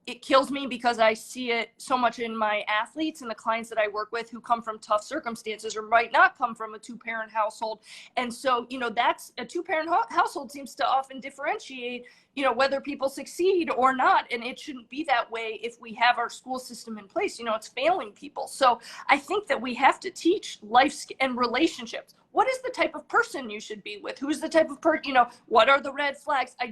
[SPEAKER 3] it kills me because I see it so much in my athletes and the clients that I work with who come from tough circumstances or might not come from a two-parent household. And so, you know, that's a two-parent household seems to often differentiate, you know, whether people succeed or not. And it shouldn't be that way if we have our school system in place. You know, it's failing people. So I think that we have to teach life and relationships. What is the type of person you should be with? Who's the type of person, you know, what are the red flags? I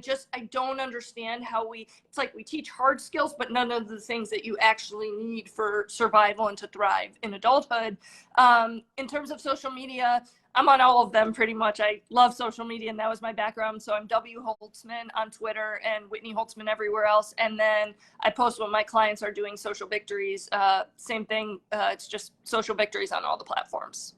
[SPEAKER 3] don't understand how it's like we teach hard skills, but none of the things that you actually need for survival and to thrive in adulthood. In terms of social media, I'm on all of them pretty much. I love social media, and that was my background. So I'm W Holtzman on Twitter and Whitney Holtzman everywhere else. And then I post when my clients are doing social victories. Same thing. It's just social victories on all the platforms.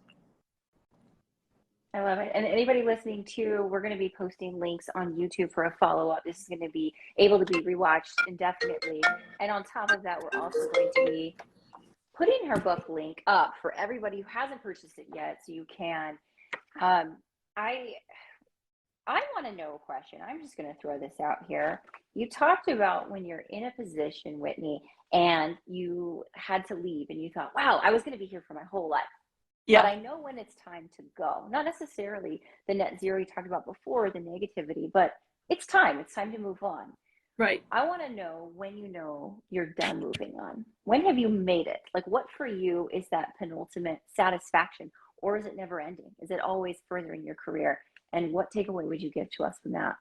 [SPEAKER 1] I love it. And anybody listening too, we're going to be posting links on YouTube for a follow-up. This is going to be able to be rewatched indefinitely. And on top of that, we're also going to be putting her book link up for everybody who hasn't purchased it yet, so you can. I want to know a question. I'm just going to throw this out here. You talked about when you're in a position, Whitney, and you had to leave and you thought, wow, I was going to be here for my whole life.
[SPEAKER 3] Yeah.
[SPEAKER 1] But I know when it's time to go. Not necessarily the net zero you talked about before, the negativity, but it's time. It's time to move on.
[SPEAKER 3] Right.
[SPEAKER 1] I want to know when you know you're done moving on. When have you made it? Like, what for you is that penultimate satisfaction, or is it never ending? Is it always furthering your career? And what takeaway would you give to us from that?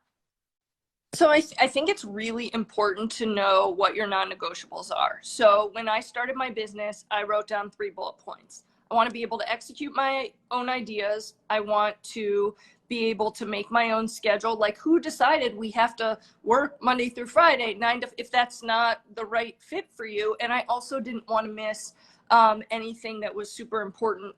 [SPEAKER 3] So I think it's really important to know what your non-negotiables are. So when I started my business, I wrote down 3 bullet points. I want to be able to execute my own ideas. I want to be able to make my own schedule. Like, who decided we have to work Monday through Friday, 9 to, if that's not the right fit for you? And I also didn't want to miss anything that was super important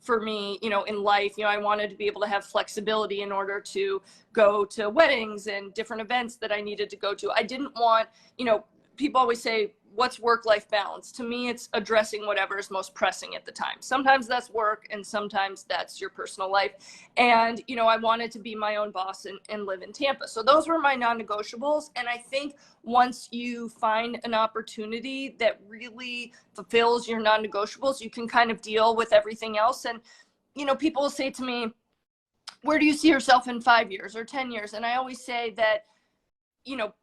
[SPEAKER 3] for me, you know, in life. You know, I wanted to be able to have flexibility in order to go to weddings and different events that I needed to go to. I didn't want, you know, people always say, what's work-life balance? To me, it's addressing whatever is most pressing at the time. Sometimes that's work, and sometimes that's your personal life. And, you know, I wanted to be my own boss and live in Tampa. So those were my non-negotiables. And I think once you find an opportunity that really fulfills your non-negotiables, you can kind of deal with everything else. And, you know, people will say to me, where do you see yourself in 5 years or 10 years? And I always say that, you know,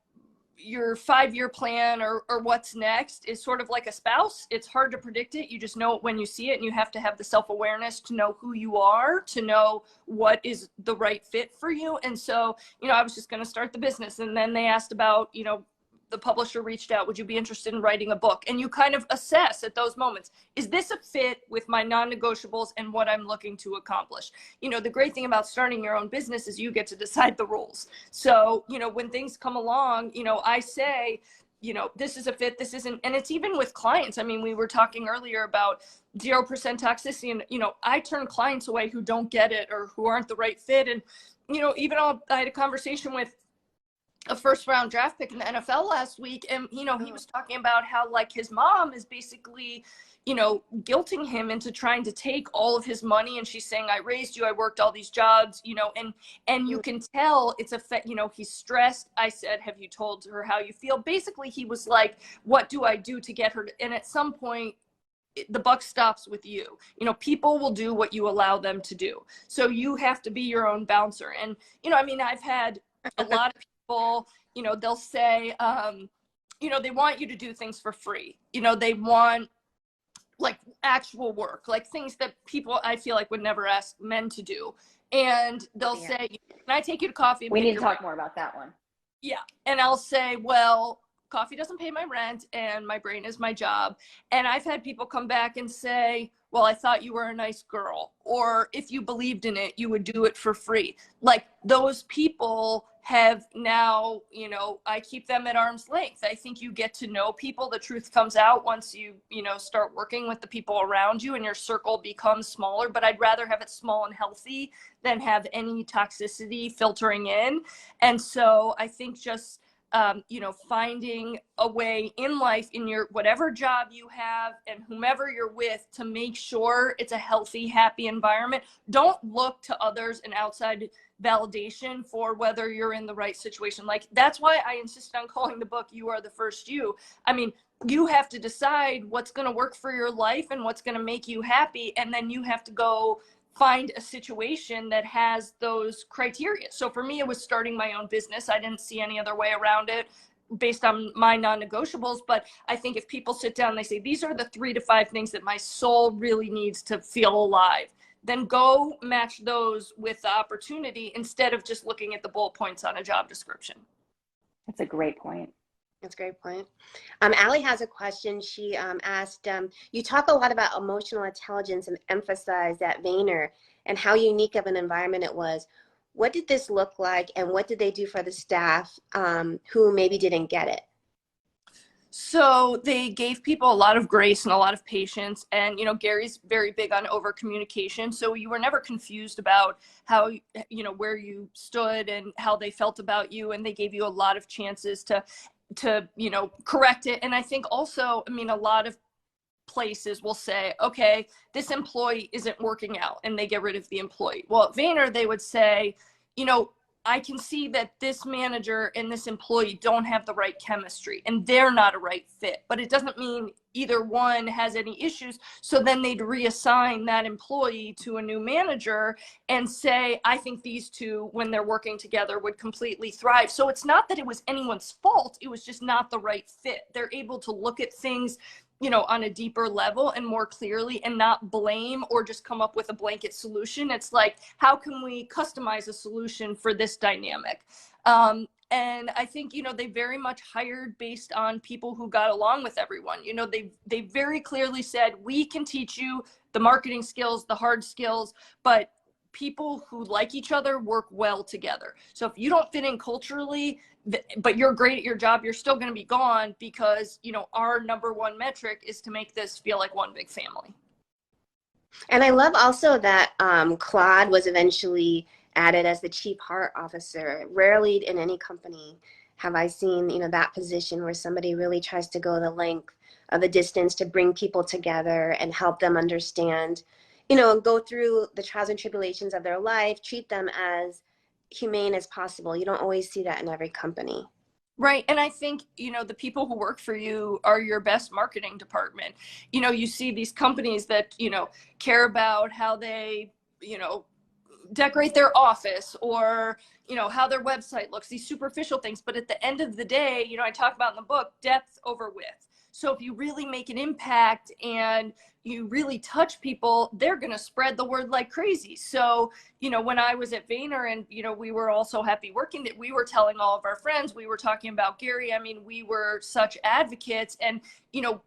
[SPEAKER 3] your 5-year plan or what's next is sort of like a spouse. It's hard to predict it. You just know it when you see it, and you have to have the self-awareness to know who you are, to know what is the right fit for you. And so, you know, I was just going to start the business, and then they asked about, you know, the publisher reached out, would you be interested in writing a book? And you kind of assess at those moments, is this a fit with my non-negotiables and what I'm looking to accomplish? You know, the great thing about starting your own business is you get to decide the rules. So, you know, when things come along, you know, I say, you know, this is a fit, this isn't. And it's even with clients. I mean, we were talking earlier about 0% toxicity, and, you know, I turn clients away who don't get it or who aren't the right fit. And, you know, even I had a conversation with a 1st-round draft pick in the NFL last week. And, you know, he was talking about how, like, his mom is basically, you know, guilting him into trying to take all of his money. And she's saying, I raised you, I worked all these jobs, you know, and you can tell it's you know, he's stressed. I said, have you told her how you feel? Basically, he was like, what do I do to get her to, and at some point, the buck stops with you. You know, people will do what you allow them to do. So you have to be your own bouncer. And, you know, I mean, I've had a lot of people, you know, they'll say, you know, they want you to do things for free. You know, they want like actual work, like things that people I feel like would never ask men to do. And they'll say, can I take you to coffee? And
[SPEAKER 1] we need to talk more about that one.
[SPEAKER 3] Yeah. And I'll say, well, coffee doesn't pay my rent and my brain is my job. And I've had people come back and say, well, I thought you were a nice girl. Or if you believed in it, you would do it for free. Like, those people have now, you know, I keep them at arm's length. I think you get to know people. The truth comes out once you know, start working with the people around you, and your circle becomes smaller. But I'd rather have it small and healthy than have any toxicity filtering in. And so I think just, you know, finding a way in life, in your whatever job you have and whomever you're with, to make sure it's a healthy, happy environment. Don't look to others and outside validation for whether you're in the right situation. Like, that's why I insist on calling the book You Are the First You. I mean, you have to decide what's going to work for your life and what's going to make you happy, and then you have to go find a situation that has those criteria. So for me, it was starting my own business. I didn't see any other way around it based on my non-negotiables. But I think if people sit down and they say, these are the 3 to 5 things that my soul really needs to feel alive, then go match those with the opportunity instead of just looking at the bullet points on a job description.
[SPEAKER 1] That's a great point.
[SPEAKER 2] That's a great point. Allie has a question. She asked, you talk a lot about emotional intelligence and emphasize that Vayner and how unique of an environment it was. What did this look like, and what did they do for the staff who maybe didn't get it?
[SPEAKER 3] So they gave people a lot of grace and a lot of patience. And, you know, Gary's very big on over communication. So you were never confused about how, you know, where you stood and how they felt about you. And they gave you a lot of chances to, you know, correct it. And I think also, I mean, a lot of places will say, okay, this employee isn't working out, and they get rid of the employee. Well, at Vayner, they would say, you know, I can see that this manager and this employee don't have the right chemistry and they're not a right fit, but it doesn't mean either one has any issues. So then they'd reassign that employee to a new manager and say, I think these two, when they're working together, would completely thrive. So it's not that it was anyone's fault. It was just not the right fit. They're able to look at things, you know, on a deeper level and more clearly, and not blame or just come up with a blanket solution. It's like, how can we customize a solution for this dynamic? And I think, you know, they very much hired based on people who got along with everyone. You know, they very clearly said, we can teach you the marketing skills, the hard skills, but people who like each other work well together. So if you don't fit in culturally, but you're great at your job, you're still going to be gone, because, you know, our number one metric is to make this feel like one big family.
[SPEAKER 2] And I love also that Claude was eventually added as the chief heart officer. Rarely in any company have I seen, you know, that position where somebody really tries to go the length of the distance to bring people together and help them understand, you know, go through the trials and tribulations of their life, treat them as humane as possible. You don't always see that in every company.
[SPEAKER 3] Right. And I think, you know, the people who work for you are your best marketing department. You know, you see these companies that, you know, care about how they, you know, decorate their office, or, you know, how their website looks, these superficial things. But at the end of the day, you know, I talk about in the book, depth over width. So if you really make an impact and you really touch people, they're going to spread the word like crazy. So, you know, when I was at Vayner and, you know, we were all so happy working, that we were telling all of our friends, we were talking about Gary. I mean, we were such advocates, and, you know,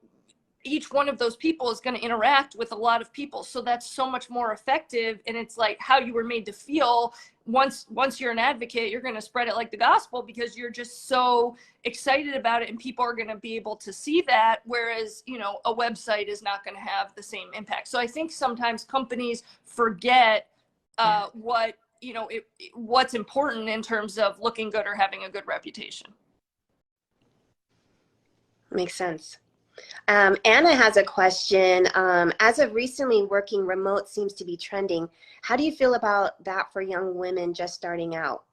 [SPEAKER 3] each one of those people is going to interact with a lot of people. So that's so much more effective. And it's like how you were made to feel. Once you're an advocate, you're going to spread it like the gospel, because you're just so excited about it, and people are going to be able to see that. Whereas, you know, a website is not going to have the same impact. So I think sometimes companies forget what, you know, what's important in terms of looking good or having a good reputation.
[SPEAKER 2] Makes sense. Anna has a question. As of recently, working remote seems to be trending. How do you feel about that for young women just starting out?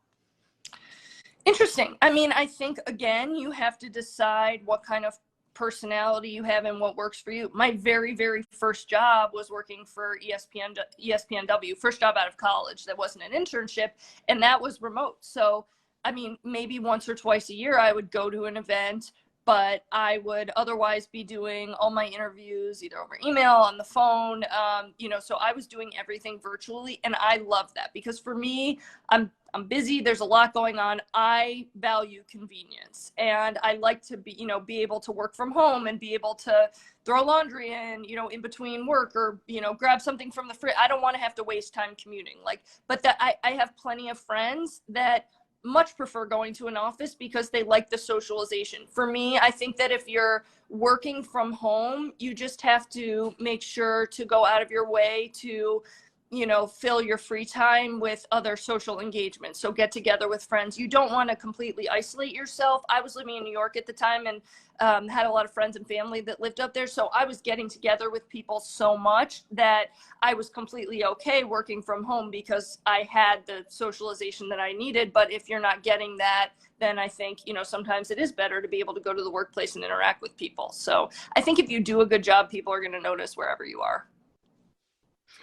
[SPEAKER 3] Interesting. I mean, I think, again, you have to decide what kind of personality you have and what works for you. My very, very first job was working for ESPNW, first job out of college. That wasn't an internship, and that was remote. So, I mean, maybe once or twice a year I would go to an event, but I would otherwise be doing all my interviews either over email, on the phone, you know, so I was doing everything virtually. And I love that, because for me, I'm busy. There's a lot going on. I value convenience, and I like to be, you know, be able to work from home and be able to throw laundry in, you know, in between work, or, you know, grab something from the fridge. I don't want to have to waste time commuting. Like, but that I have plenty of friends that much prefer going to an office because they like the socialization. For me, I think that if you're working from home, you just have to make sure to go out of your way to, you know, fill your free time with other social engagements. So get together with friends. You don't want to completely isolate yourself. I was living in New York at the time, and had a lot of friends and family that lived up there. So I was getting together with people so much that I was completely okay working from home, because I had the socialization that I needed. But if you're not getting that, then I think, you know, sometimes it is better to be able to go to the workplace and interact with people. So I think if you do a good job, people are going to notice wherever you are.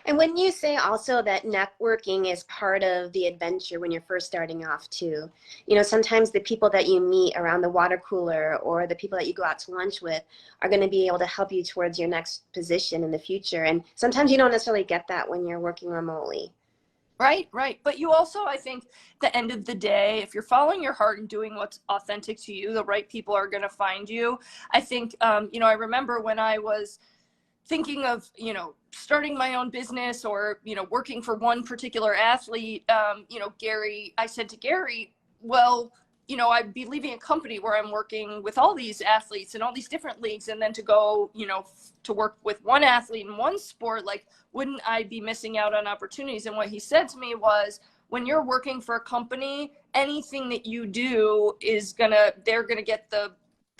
[SPEAKER 2] And when you say also that networking is part of the adventure when you're first starting off too, you know, sometimes the people that you meet around the water cooler or the people that you go out to lunch with are going to be able to help you towards your next position in the future. And sometimes you don't necessarily get that when you're working remotely.
[SPEAKER 3] Right, right. But you also, I think, the end of the day, if you're following your heart and doing what's authentic to you, the right people are going to find you. I think, you know, I remember when I was thinking of, you know, starting my own business or, you know, working for one particular athlete, you know, I said to Gary, well, you know, I'd be leaving a company where I'm working with all these athletes and all these different leagues, and then to go, you know, to work with one athlete in one sport, like, wouldn't I be missing out on opportunities? And what he said to me was, when you're working for a company, anything that you do is they're gonna get the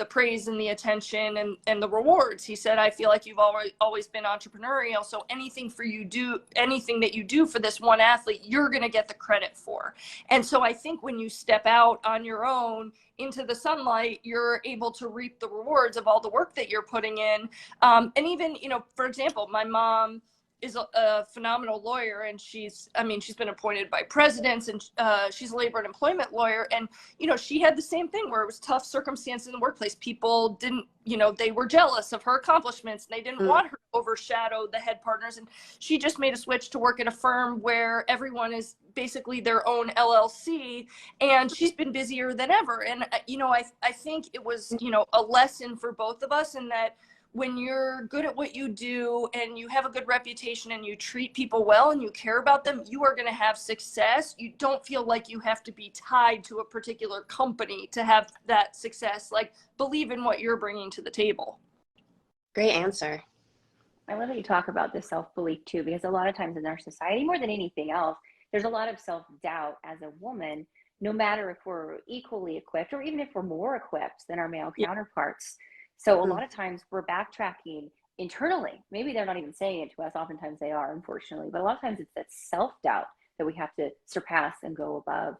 [SPEAKER 3] praise and the attention and the rewards. He said, I feel like you've always been entrepreneurial. So anything that you do for this one athlete, you're going to get the credit for. And so I think when you step out on your own into the sunlight, you're able to reap the rewards of all the work that you're putting in. And even, you know, for example, my mom is a phenomenal lawyer, and she's been appointed by presidents, and she's a labor and employment lawyer. And, you know, she had the same thing where it was tough circumstances in the workplace. People didn't, you know, they were jealous of her accomplishments, and they didn't want her to overshadow the head partners. And she just made a switch to work at a firm where everyone is basically their own LLC, and she's been busier than ever. And, you know, I think it was, you know, a lesson for both of us in that when you're good at what you do and you have a good reputation and you treat people well and you care about them, you are going to have success. You don't feel like you have to be tied to a particular company to have that success. Like, believe in what you're bringing to the table.
[SPEAKER 2] Great answer.
[SPEAKER 1] I love that you talk about this self-belief too, because a lot of times in our society, more than anything else, there's a lot of self-doubt as a woman, no matter if we're equally equipped or even if we're more equipped than our male counterparts. So a lot of times we're backtracking internally. Maybe they're not even saying it to us. Oftentimes they are, unfortunately. But a lot of times it's that self-doubt that we have to surpass and go above.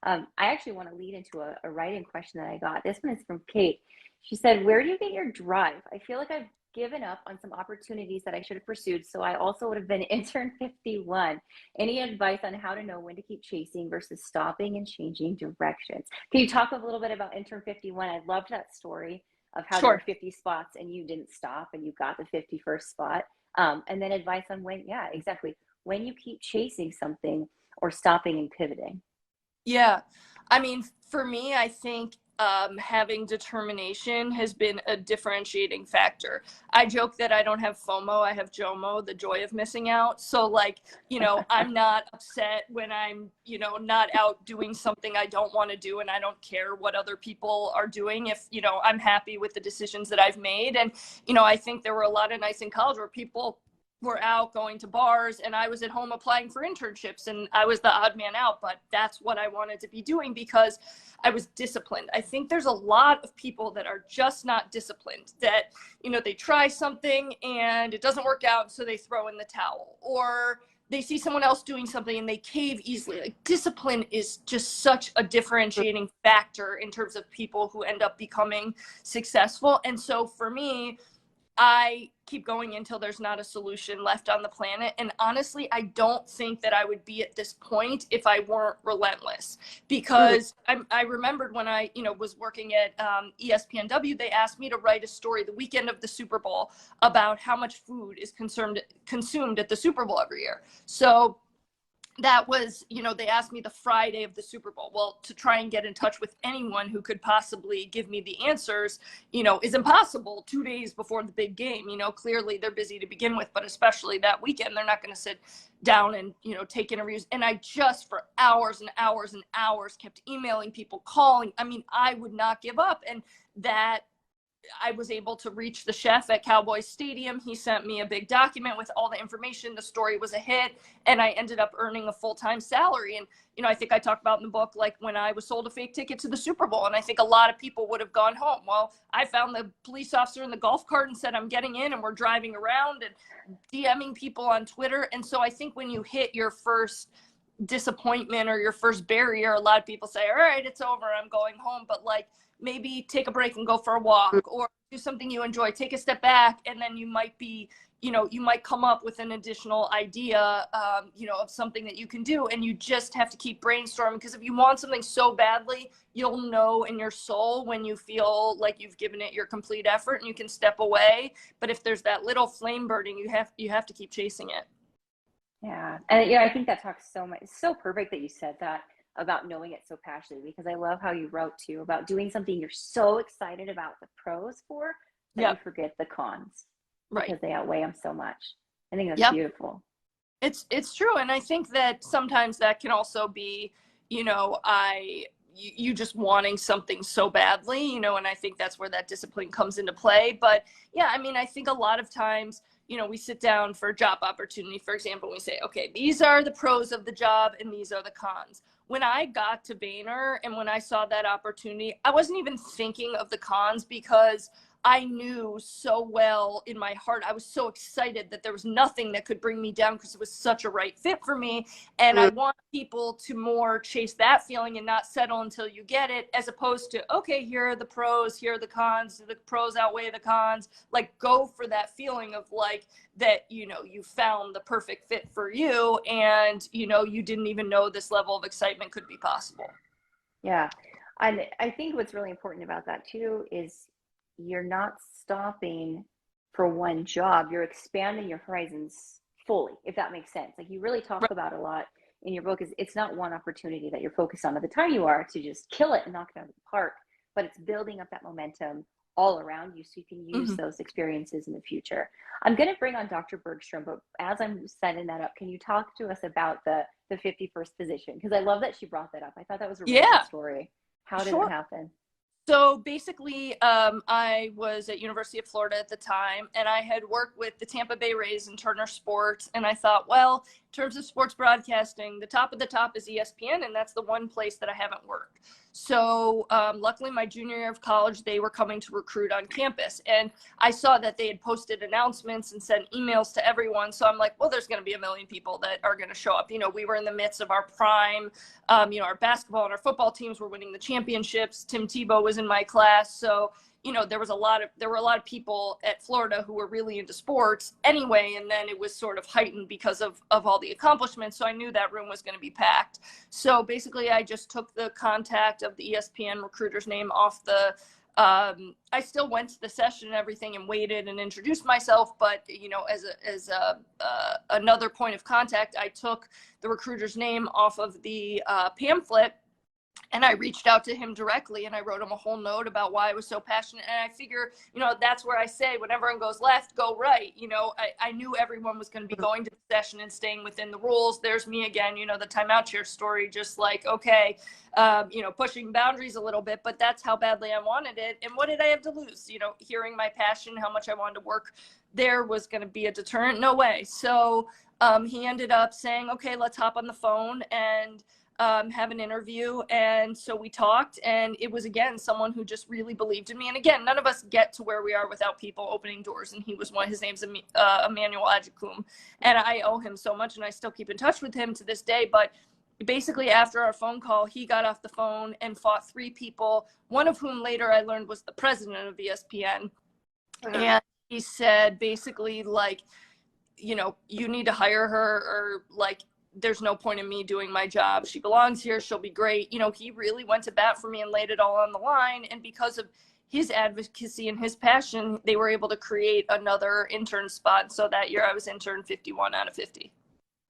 [SPEAKER 1] I actually want to lead into a writing question that I got. This one is from Kate. She said, where do you get your drive? I feel like I've given up on some opportunities that I should have pursued. So I also would have been intern 51. Any advice on how to know when to keep chasing versus stopping and changing directions? Can you talk a little bit about intern 51? I loved that story of how there were 50 spots and you didn't stop and you got the 51st spot. And then advice on when you keep chasing something or stopping and pivoting.
[SPEAKER 3] Yeah. I mean, for me, I think having determination has been a differentiating factor. I joke that I don't have FOMO, I have JOMO, the joy of missing out. So, like, you know, I'm not upset when I'm, you know, not out doing something I don't want to do, and I don't care what other people are doing if, you know, I'm happy with the decisions that I've made. And, you know, I think there were a lot of nights in college where people were out going to bars and I was at home applying for internships, and I was the odd man out, but that's what I wanted to be doing because I was disciplined. I think there's a lot of people that are just not disciplined, that, you know, they try something and it doesn't work out, so they throw in the towel, or they see someone else doing something and they cave easily. Like, discipline is just such a differentiating factor in terms of people who end up becoming successful. And so for me, I keep going until there's not a solution left on the planet. And honestly, I don't think that I would be at this point if I weren't relentless, because I remembered when I, you know, was working at ESPNW, they asked me to write a story the weekend of the Super Bowl about how much food is consumed at the Super Bowl every year. So that was, you know, they asked me the Friday of the Super Bowl. Well, to try and get in touch with anyone who could possibly give me the answers, you know, is impossible 2 days before the big game. You know, clearly they're busy to begin with, but especially that weekend, they're not going to sit down and, you know, take interviews. And I just, for hours and hours and hours, kept emailing people, calling. I mean, I would not give up. And that, I was able to reach the chef at Cowboys Stadium. He sent me a big document with all the information. The story was a hit, and I ended up earning a full-time salary. And, you know, I think I talk about in the book, like, when I was sold a fake ticket to the Super Bowl, and I think a lot of people would have gone home. Well, I found the police officer in the golf cart and said, I'm getting in, and we're driving around and DMing people on Twitter. And so I think when you hit your first disappointment or your first barrier, a lot of people say, all right, it's over, I'm going home. But, like, maybe take a break and go for a walk, or do something you enjoy, take a step back, and then you might be, you know, you might come up with an additional idea, you know, of something that you can do. And you just have to keep brainstorming, because if you want something so badly, you'll know in your soul when you feel like you've given it your complete effort, and you can step away. But if there's that little flame burning, you have to keep chasing it.
[SPEAKER 1] Yeah. And yeah, I think that talks so much. It's so perfect that you said that about knowing it so passionately, because I love how you wrote too about doing something you're so excited about the pros for that you forget the cons.
[SPEAKER 3] Right.
[SPEAKER 1] because they outweigh them so much. I think that's
[SPEAKER 3] Yep.
[SPEAKER 1] beautiful.
[SPEAKER 3] It's true. And I think that sometimes that can also be, you know, you just wanting something so badly, you know, and I think that's where that discipline comes into play. But yeah, I mean, I think a lot of times, you know, we sit down for a job opportunity, for example, we say, okay, these are the pros of the job and these are the cons. When I got to Vayner and when I saw that opportunity, I wasn't even thinking of the cons because I knew so well in my heart. I was so excited that there was nothing that could bring me down because it was such a right fit for me. And I want people to more chase that feeling and not settle until you get it, as opposed to, okay, here are the pros, here are the cons, the pros outweigh the cons. Like, go for that feeling of like that, you know, you found the perfect fit for you and, you know, you didn't even know this level of excitement could be possible.
[SPEAKER 1] Yeah. And I think what's really important about that too is you're not stopping for one job. You're expanding your horizons fully, if that makes sense. Like you really talk about a lot in your book is it's not one opportunity that you're focused on at the time you are to just kill it and knock it out of the park, but it's building up that momentum all around you so you can use those experiences in the future. I'm going to bring on Dr. Bergstrom, but as I'm setting that up, can you talk to us about the 51st position? Because I love that she brought that up. I thought that was a really good story. How did it happen?
[SPEAKER 3] So basically, I was at University of Florida at the time, and I had worked with the Tampa Bay Rays and Turner Sports, and I thought, well, in terms of sports broadcasting, the top of the top is ESPN, and that's the one place that I haven't worked. So luckily, my junior year of college, they were coming to recruit on campus, and I saw that they had posted announcements and sent emails to everyone. So I'm like, well, there's going to be a million people that are going to show up. You know, we were in the midst of our prime. You know, our basketball and our football teams were winning the championships. Tim Tebow was in my class. So, you know, there were a lot of people at Florida who were really into sports anyway. And then it was sort of heightened because of all the accomplishments. So I knew that room was going to be packed. So basically I just took the contact of the ESPN recruiter's name off the, I still went to the session and everything and waited and introduced myself, but you know, as another point of contact, I took the recruiter's name off of the pamphlet, and I reached out to him directly and I wrote him a whole note about why I was so passionate. And I figure, you know, that's where I say when everyone goes left, go right. You know, I knew everyone was going to be going to the session and staying within the rules. There's me again, you know, the timeout chair story, just like, okay, you know, pushing boundaries a little bit, but that's how badly I wanted it. And what did I have to lose? You know, hearing my passion, how much I wanted to work there was going to be a deterrent? No way. So he ended up saying, okay, let's hop on the phone and have an interview. And so we talked, and it was, again, someone who just really believed in me. And again, none of us get to where we are without people opening doors. And he was one. His name's Emmanuel Adjecum. And I owe him so much, and I still keep in touch with him to this day. But basically, after our phone call, he got off the phone and fought 3 people, one of whom later I learned was the president of ESPN. And he said, basically, like, you know, you need to hire her, or like, there's no point in me doing my job. She belongs here. She'll be great. You know, he really went to bat for me and laid it all on the line. And because of his advocacy and his passion, they were able to create another intern spot. So that year I was intern 51 out of 50.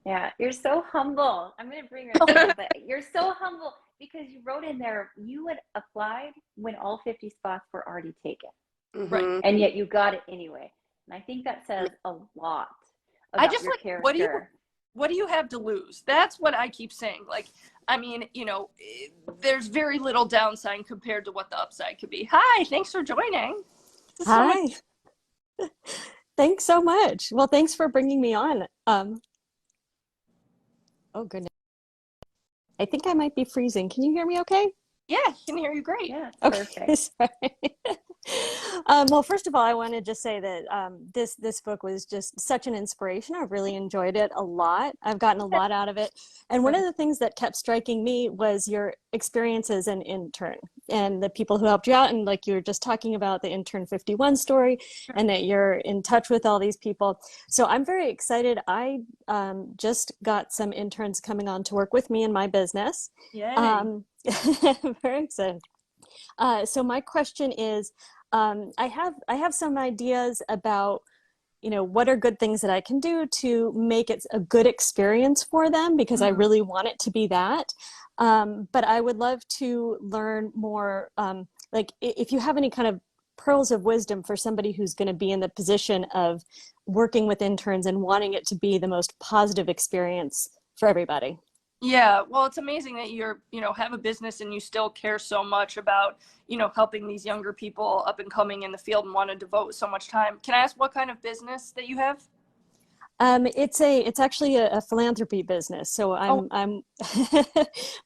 [SPEAKER 1] Yeah, you're so humble. I'm going to bring her up, but you're so humble because you wrote in there you had applied when all 50 spots were already taken.
[SPEAKER 3] Right.
[SPEAKER 1] And yet you got it anyway. And I think that says a lot about your character.
[SPEAKER 3] What do you have to lose? That's what I keep saying. Like, I mean, you know, there's very little downside compared to what the upside could be. Hi, thanks for joining.
[SPEAKER 4] Hi. Thanks so much. Well, thanks for bringing me on. Oh, goodness. I think I might be freezing. Can you hear me okay?
[SPEAKER 3] Yeah, I can hear you great.
[SPEAKER 1] Yeah,
[SPEAKER 4] okay.
[SPEAKER 1] Perfect.
[SPEAKER 4] Sorry. Well, first of all, I want to just say that this book was just such an inspiration. I've really enjoyed it a lot. I've gotten a lot out of it. And one of the things that kept striking me was your experience as an intern and the people who helped you out. And like you were just talking about the intern 51 story, and that you're in touch with all these people. So I'm very excited. I just got some interns coming on to work with me in my business.
[SPEAKER 3] Yay.
[SPEAKER 4] Very excited. So my question is, I have some ideas about, you know, what are good things that I can do to make it a good experience for them, because I really want it to be that. But I would love to learn more, like if you have any kind of pearls of wisdom for somebody who's going to be in the position of working with interns and wanting it to be the most positive experience for everybody?
[SPEAKER 3] Yeah, well, it's amazing that you're, have a business and you still care so much about, helping these younger people up and coming in the field and want to devote so much time. Can I ask what kind of business that you have?
[SPEAKER 4] It's actually a philanthropy business. So
[SPEAKER 3] Oh,
[SPEAKER 4] I'm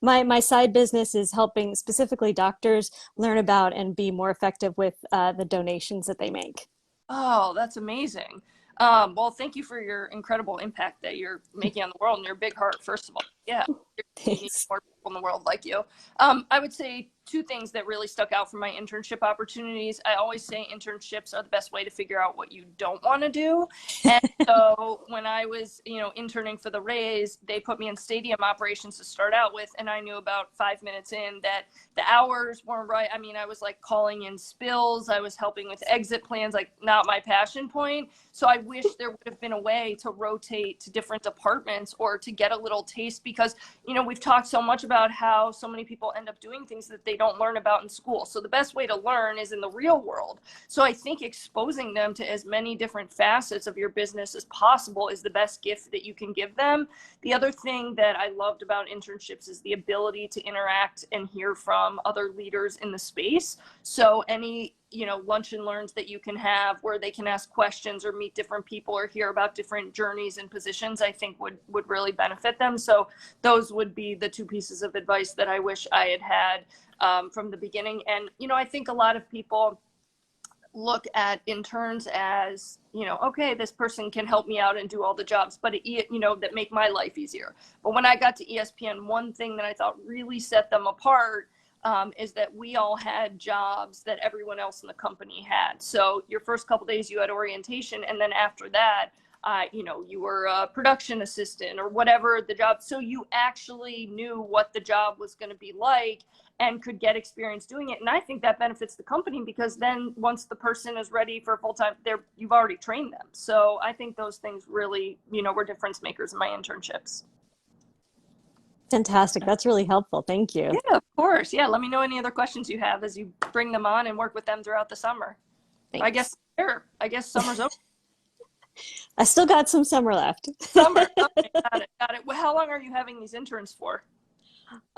[SPEAKER 4] my side business is helping specifically doctors learn about and be more effective with the donations that they make.
[SPEAKER 3] oh, that's amazing. Well, thank you for your incredible impact that you're making on the world and your big heart, first of all. Yeah, we need
[SPEAKER 4] Thanks.
[SPEAKER 3] more people in the world like you. I would say two things that really stuck out from my internship opportunities. I always say internships are the best way to figure out what you don't want to do. And so when I was, interning for the Rays, they put me in stadium operations to start out with. And I knew about 5 minutes in that the hours weren't right. I mean, I was like calling in spills. I was helping with exit plans, like not my passion point. So I wish there would have been a way to rotate to different departments or to get a little taste because, we've talked so much about how so many people end up doing things that they don't learn about in school. So the best way to learn is in the real world. So I think exposing them to as many different facets of your business as possible is the best gift that you can give them. The other thing that I loved about internships is the ability to interact and hear from other leaders in the space. So any lunch and learns that you can have where they can ask questions or meet different people or hear about different journeys and positions, I think would really benefit them. So those would be the two pieces of advice that I wish I had from the beginning. And, I think a lot of people look at interns as, okay, this person can help me out and do all the jobs, but, that make my life easier. But when I got to ESPN, one thing that I thought really set them apart is that we all had jobs that everyone else in the company had. So your first couple days you had orientation, and then after that, you were a production assistant or whatever the job. So you actually knew what the job was going to be like and could get experience doing it. And I think that benefits the company because then once the person is ready for full time, you've already trained them. So I think those things really, were difference makers in my internships.
[SPEAKER 4] Fantastic. That's really helpful. Thank you.
[SPEAKER 3] Yeah, of course. Yeah, let me know any other questions you have as you bring them on and work with them throughout the summer.
[SPEAKER 4] Thanks.
[SPEAKER 3] I guess summer's over.
[SPEAKER 4] I still got some summer left.
[SPEAKER 3] Summer. Okay, got it. Well, how long are you having these interns for?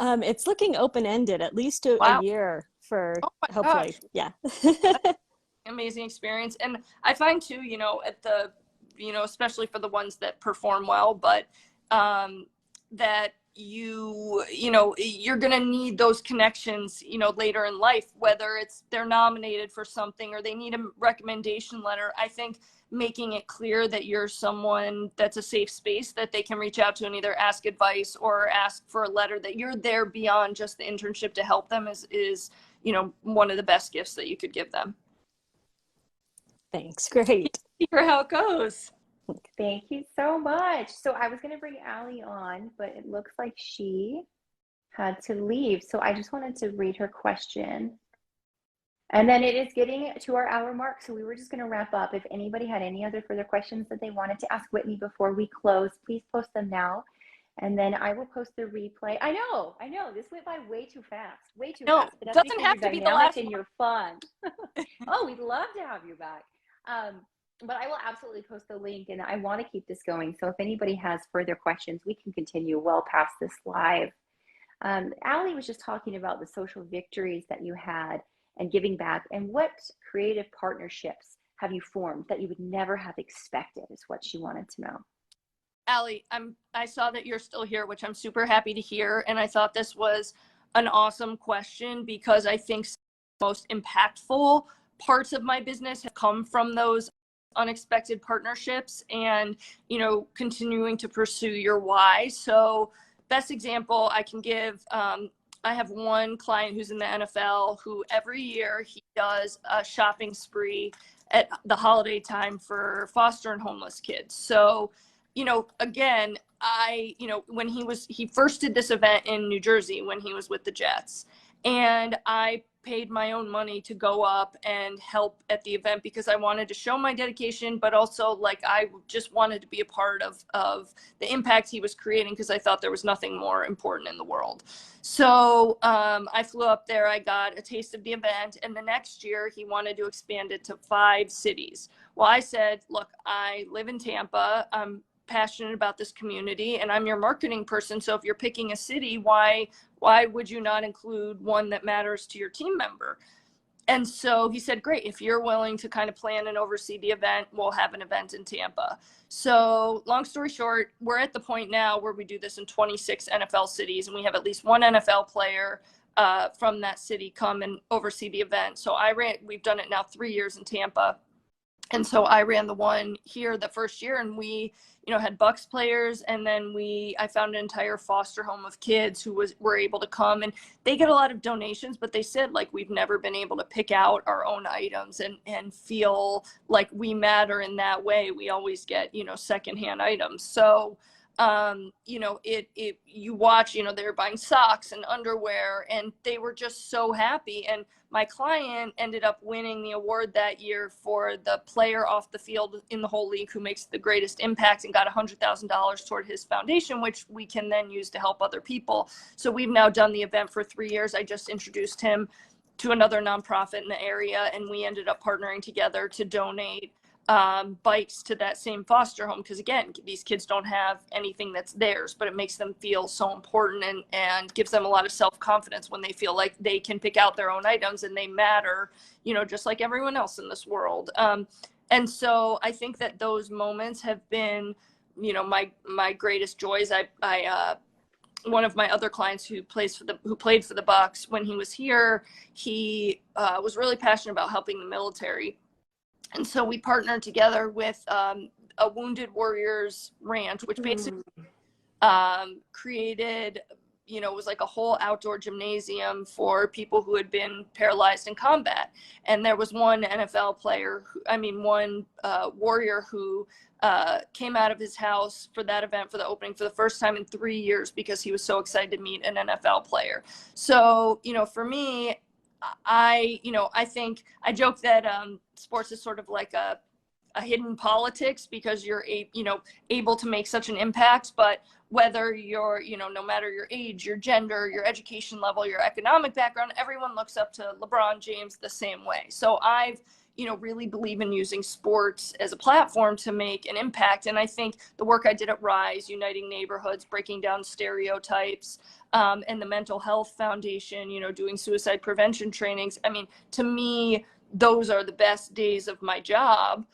[SPEAKER 4] It's looking open-ended, at least
[SPEAKER 3] Wow.
[SPEAKER 4] a year for
[SPEAKER 3] Gosh.
[SPEAKER 4] hopefully. Yeah.
[SPEAKER 3] Amazing experience. And I find too, at the, especially for the ones that perform well, but that you're going to need those connections, later in life, whether it's they're nominated for something or they need a recommendation letter. I think making it clear that you're someone that's a safe space that they can reach out to and either ask advice or ask for a letter, that you're there beyond just the internship to help them is one of the best gifts that you could give them.
[SPEAKER 4] Thanks. Great.
[SPEAKER 3] Hear how it goes.
[SPEAKER 1] Thank you so much. So I was going to bring Allie on, but it looks like she had to leave. So I just wanted to read her question. And then it is getting to our hour mark. So we were just going to wrap up. If anybody had any other further questions that they wanted to ask Whitney before we close, please post them now. And then I will post the replay. I know. This went by way too fast. Way too fast. But
[SPEAKER 3] It doesn't have to be the last
[SPEAKER 1] and you're fun. Oh, we'd love to have you back. But I will absolutely post the link, and I want to keep this going. So if anybody has further questions, we can continue well past this live. Allie was just talking about the social victories that you had and giving back, and what creative partnerships have you formed that you would never have expected is what she wanted to know.
[SPEAKER 3] Allie, I saw that you're still here, which I'm super happy to hear. And I thought this was an awesome question because I think the most impactful parts of my business have come from those unexpected partnerships and, continuing to pursue your why. So best example I can give, I have one client who's in the NFL who every year he does a shopping spree at the holiday time for foster and homeless kids. So, again, when he first did this event in New Jersey when he was with the Jets. And I paid my own money to go up and help at the event because I wanted to show my dedication, but also like I just wanted to be a part of the impact he was creating because I thought there was nothing more important in the world. So I flew up there, I got a taste of the event, and the next year he wanted to expand it to 5 cities. Well, I said, look, I live in Tampa. I'm passionate about this community and I'm your marketing person. So if you're picking a city, why would you not include one that matters to your team member? And so he said, great, if you're willing to kind of plan and oversee the event, we'll have an event in Tampa. So long story short, we're at the point now where we do this in 26 NFL cities, and we have at least one NFL player from that city come and oversee the event. So we've done it now 3 years in Tampa. And so I ran the one here the first year, and we, had Bucks players, and then I found an entire foster home of kids who were able to come, and they get a lot of donations, but they said like we've never been able to pick out our own items and feel like we matter in that way. We always get, secondhand items. So you watch, they were buying socks and underwear, and they were just so happy. And my client ended up winning the award that year for the player off the field in the whole league who makes the greatest impact, and got $100,000 toward his foundation, which we can then use to help other people. So we've now done the event for 3 years. I just introduced him to another nonprofit in the area, and we ended up partnering together to donate bikes to that same foster home, because again, these kids don't have anything that's theirs, but it makes them feel so important and gives them a lot of self-confidence when they feel like they can pick out their own items and they matter, just like everyone else in this world. And so I think that those moments have been, my greatest joys. One of my other clients who played for the Bucks, when he was here, he was really passionate about helping the military. And so we partnered together with a Wounded Warriors Ranch, which basically created, it was like a whole outdoor gymnasium for people who had been paralyzed in combat. And there was one NFL player, one warrior who came out of his house for that event, for the opening, for the first time in 3 years, because he was so excited to meet an NFL player. So, for me, I think I joke that sports is sort of like a hidden politics, because you're able to make such an impact. But whether you're, no matter your age, your gender, your education level, your economic background, everyone looks up to LeBron James the same way. So I've really believe in using sports as a platform to make an impact. And I think the work I did at Rise, uniting neighborhoods, breaking down stereotypes, and the Mental Health Foundation, doing suicide prevention trainings. To me, those are the best days of my job,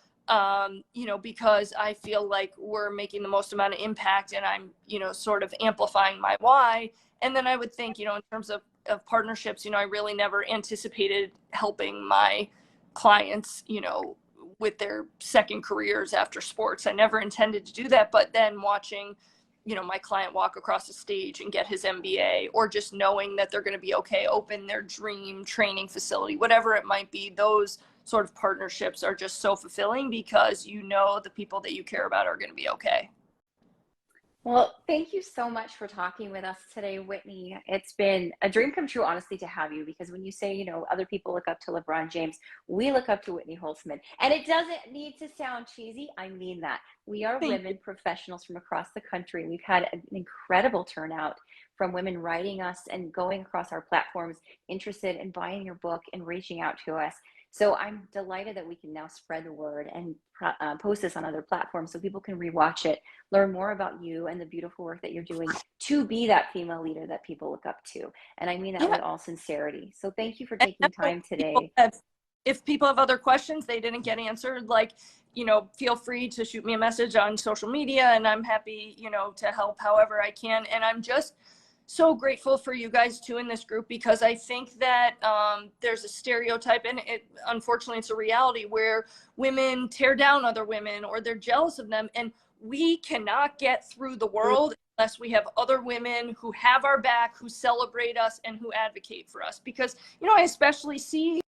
[SPEAKER 3] because I feel like we're making the most amount of impact, and I'm, sort of amplifying my why. And then I would think, in terms of partnerships, I really never anticipated helping my clients, with their second careers after sports. I never intended to do that. But then watching, my client walk across the stage and get his MBA, or just knowing that they're going to be okay, open their dream training facility, whatever it might be, those sort of partnerships are just so fulfilling, because the people that you care about are going to be okay.
[SPEAKER 1] Well, thank you so much for talking with us today, Whitney. It's been a dream come true, honestly, to have you, because when you say, other people look up to LeBron James, we look up to Whitney Holtzman. And it doesn't need to sound cheesy. I mean that. We are women professionals from across the country. We've had an incredible turnout from women writing us and going across our platforms, interested in buying your book and reaching out to us. So I'm delighted that we can now spread the word and post this on other platforms so people can rewatch it, learn more about you and the beautiful work that you're doing to be that female leader that people look up to. And I mean that with all sincerity. So thank you for taking time today.
[SPEAKER 3] If people have other questions they didn't get answered, feel free to shoot me a message on social media, and I'm happy, to help however I can. And I'm just so grateful for you guys too in this group, because I think that there's a stereotype, and unfortunately it's a reality, where women tear down other women or they're jealous of them. And we cannot get through the world unless we have other women who have our back, who celebrate us, and who advocate for us. Because, I especially see in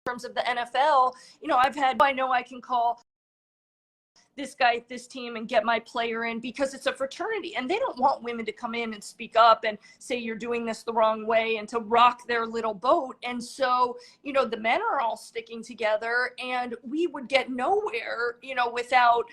[SPEAKER 3] terms of the NFL, I know I can call this guy at this team and get my player in, because it's a fraternity and they don't want women to come in and speak up and say you're doing this the wrong way and to rock their little boat. And so, you know, the men are all sticking together, and we would get nowhere, you know, without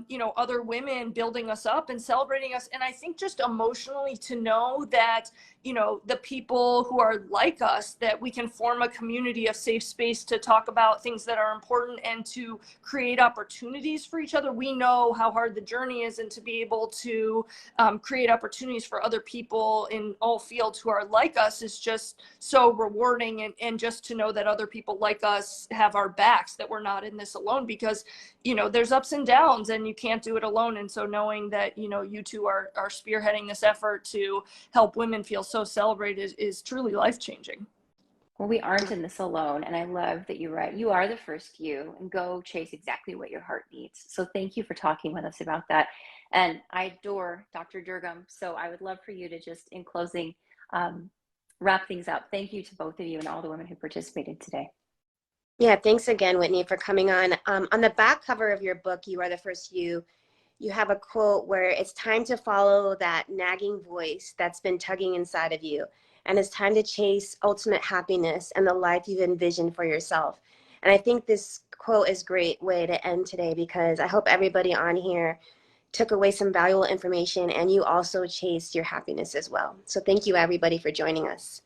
[SPEAKER 3] you know, other women building us up and celebrating us. And I think just emotionally to know that, you know, the people who are like us, that we can form a community of safe space to talk about things that are important and to create opportunities for each other. We know how hard the journey is, and to be able to create opportunities for other people in all fields who are like us is just so rewarding. And just to know that other people like us have our backs, that we're not in this alone, because, you know, there's ups and downs and you can't do it alone. And so knowing that, you know, you two are spearheading this effort to help women feel so celebrated is truly life-changing.
[SPEAKER 1] Well, we aren't in this alone. And I love that you're right. You are the first you, and go chase exactly what your heart needs. So thank you for talking with us about that. And I adore Dr. Durgam. So I would love for you to just, in closing, wrap things up. Thank you to both of you and all the women who participated today.
[SPEAKER 2] Yeah, thanks again, Whitney, for coming on. On the back cover of your book, You Are the First You, you have a quote where it's time to follow that nagging voice that's been tugging inside of you. And it's time to chase ultimate happiness and the life you've envisioned for yourself. And I think this quote is a great way to end today, because I hope everybody on here took away some valuable information, and you also chased your happiness as well. So thank you, everybody, for joining us.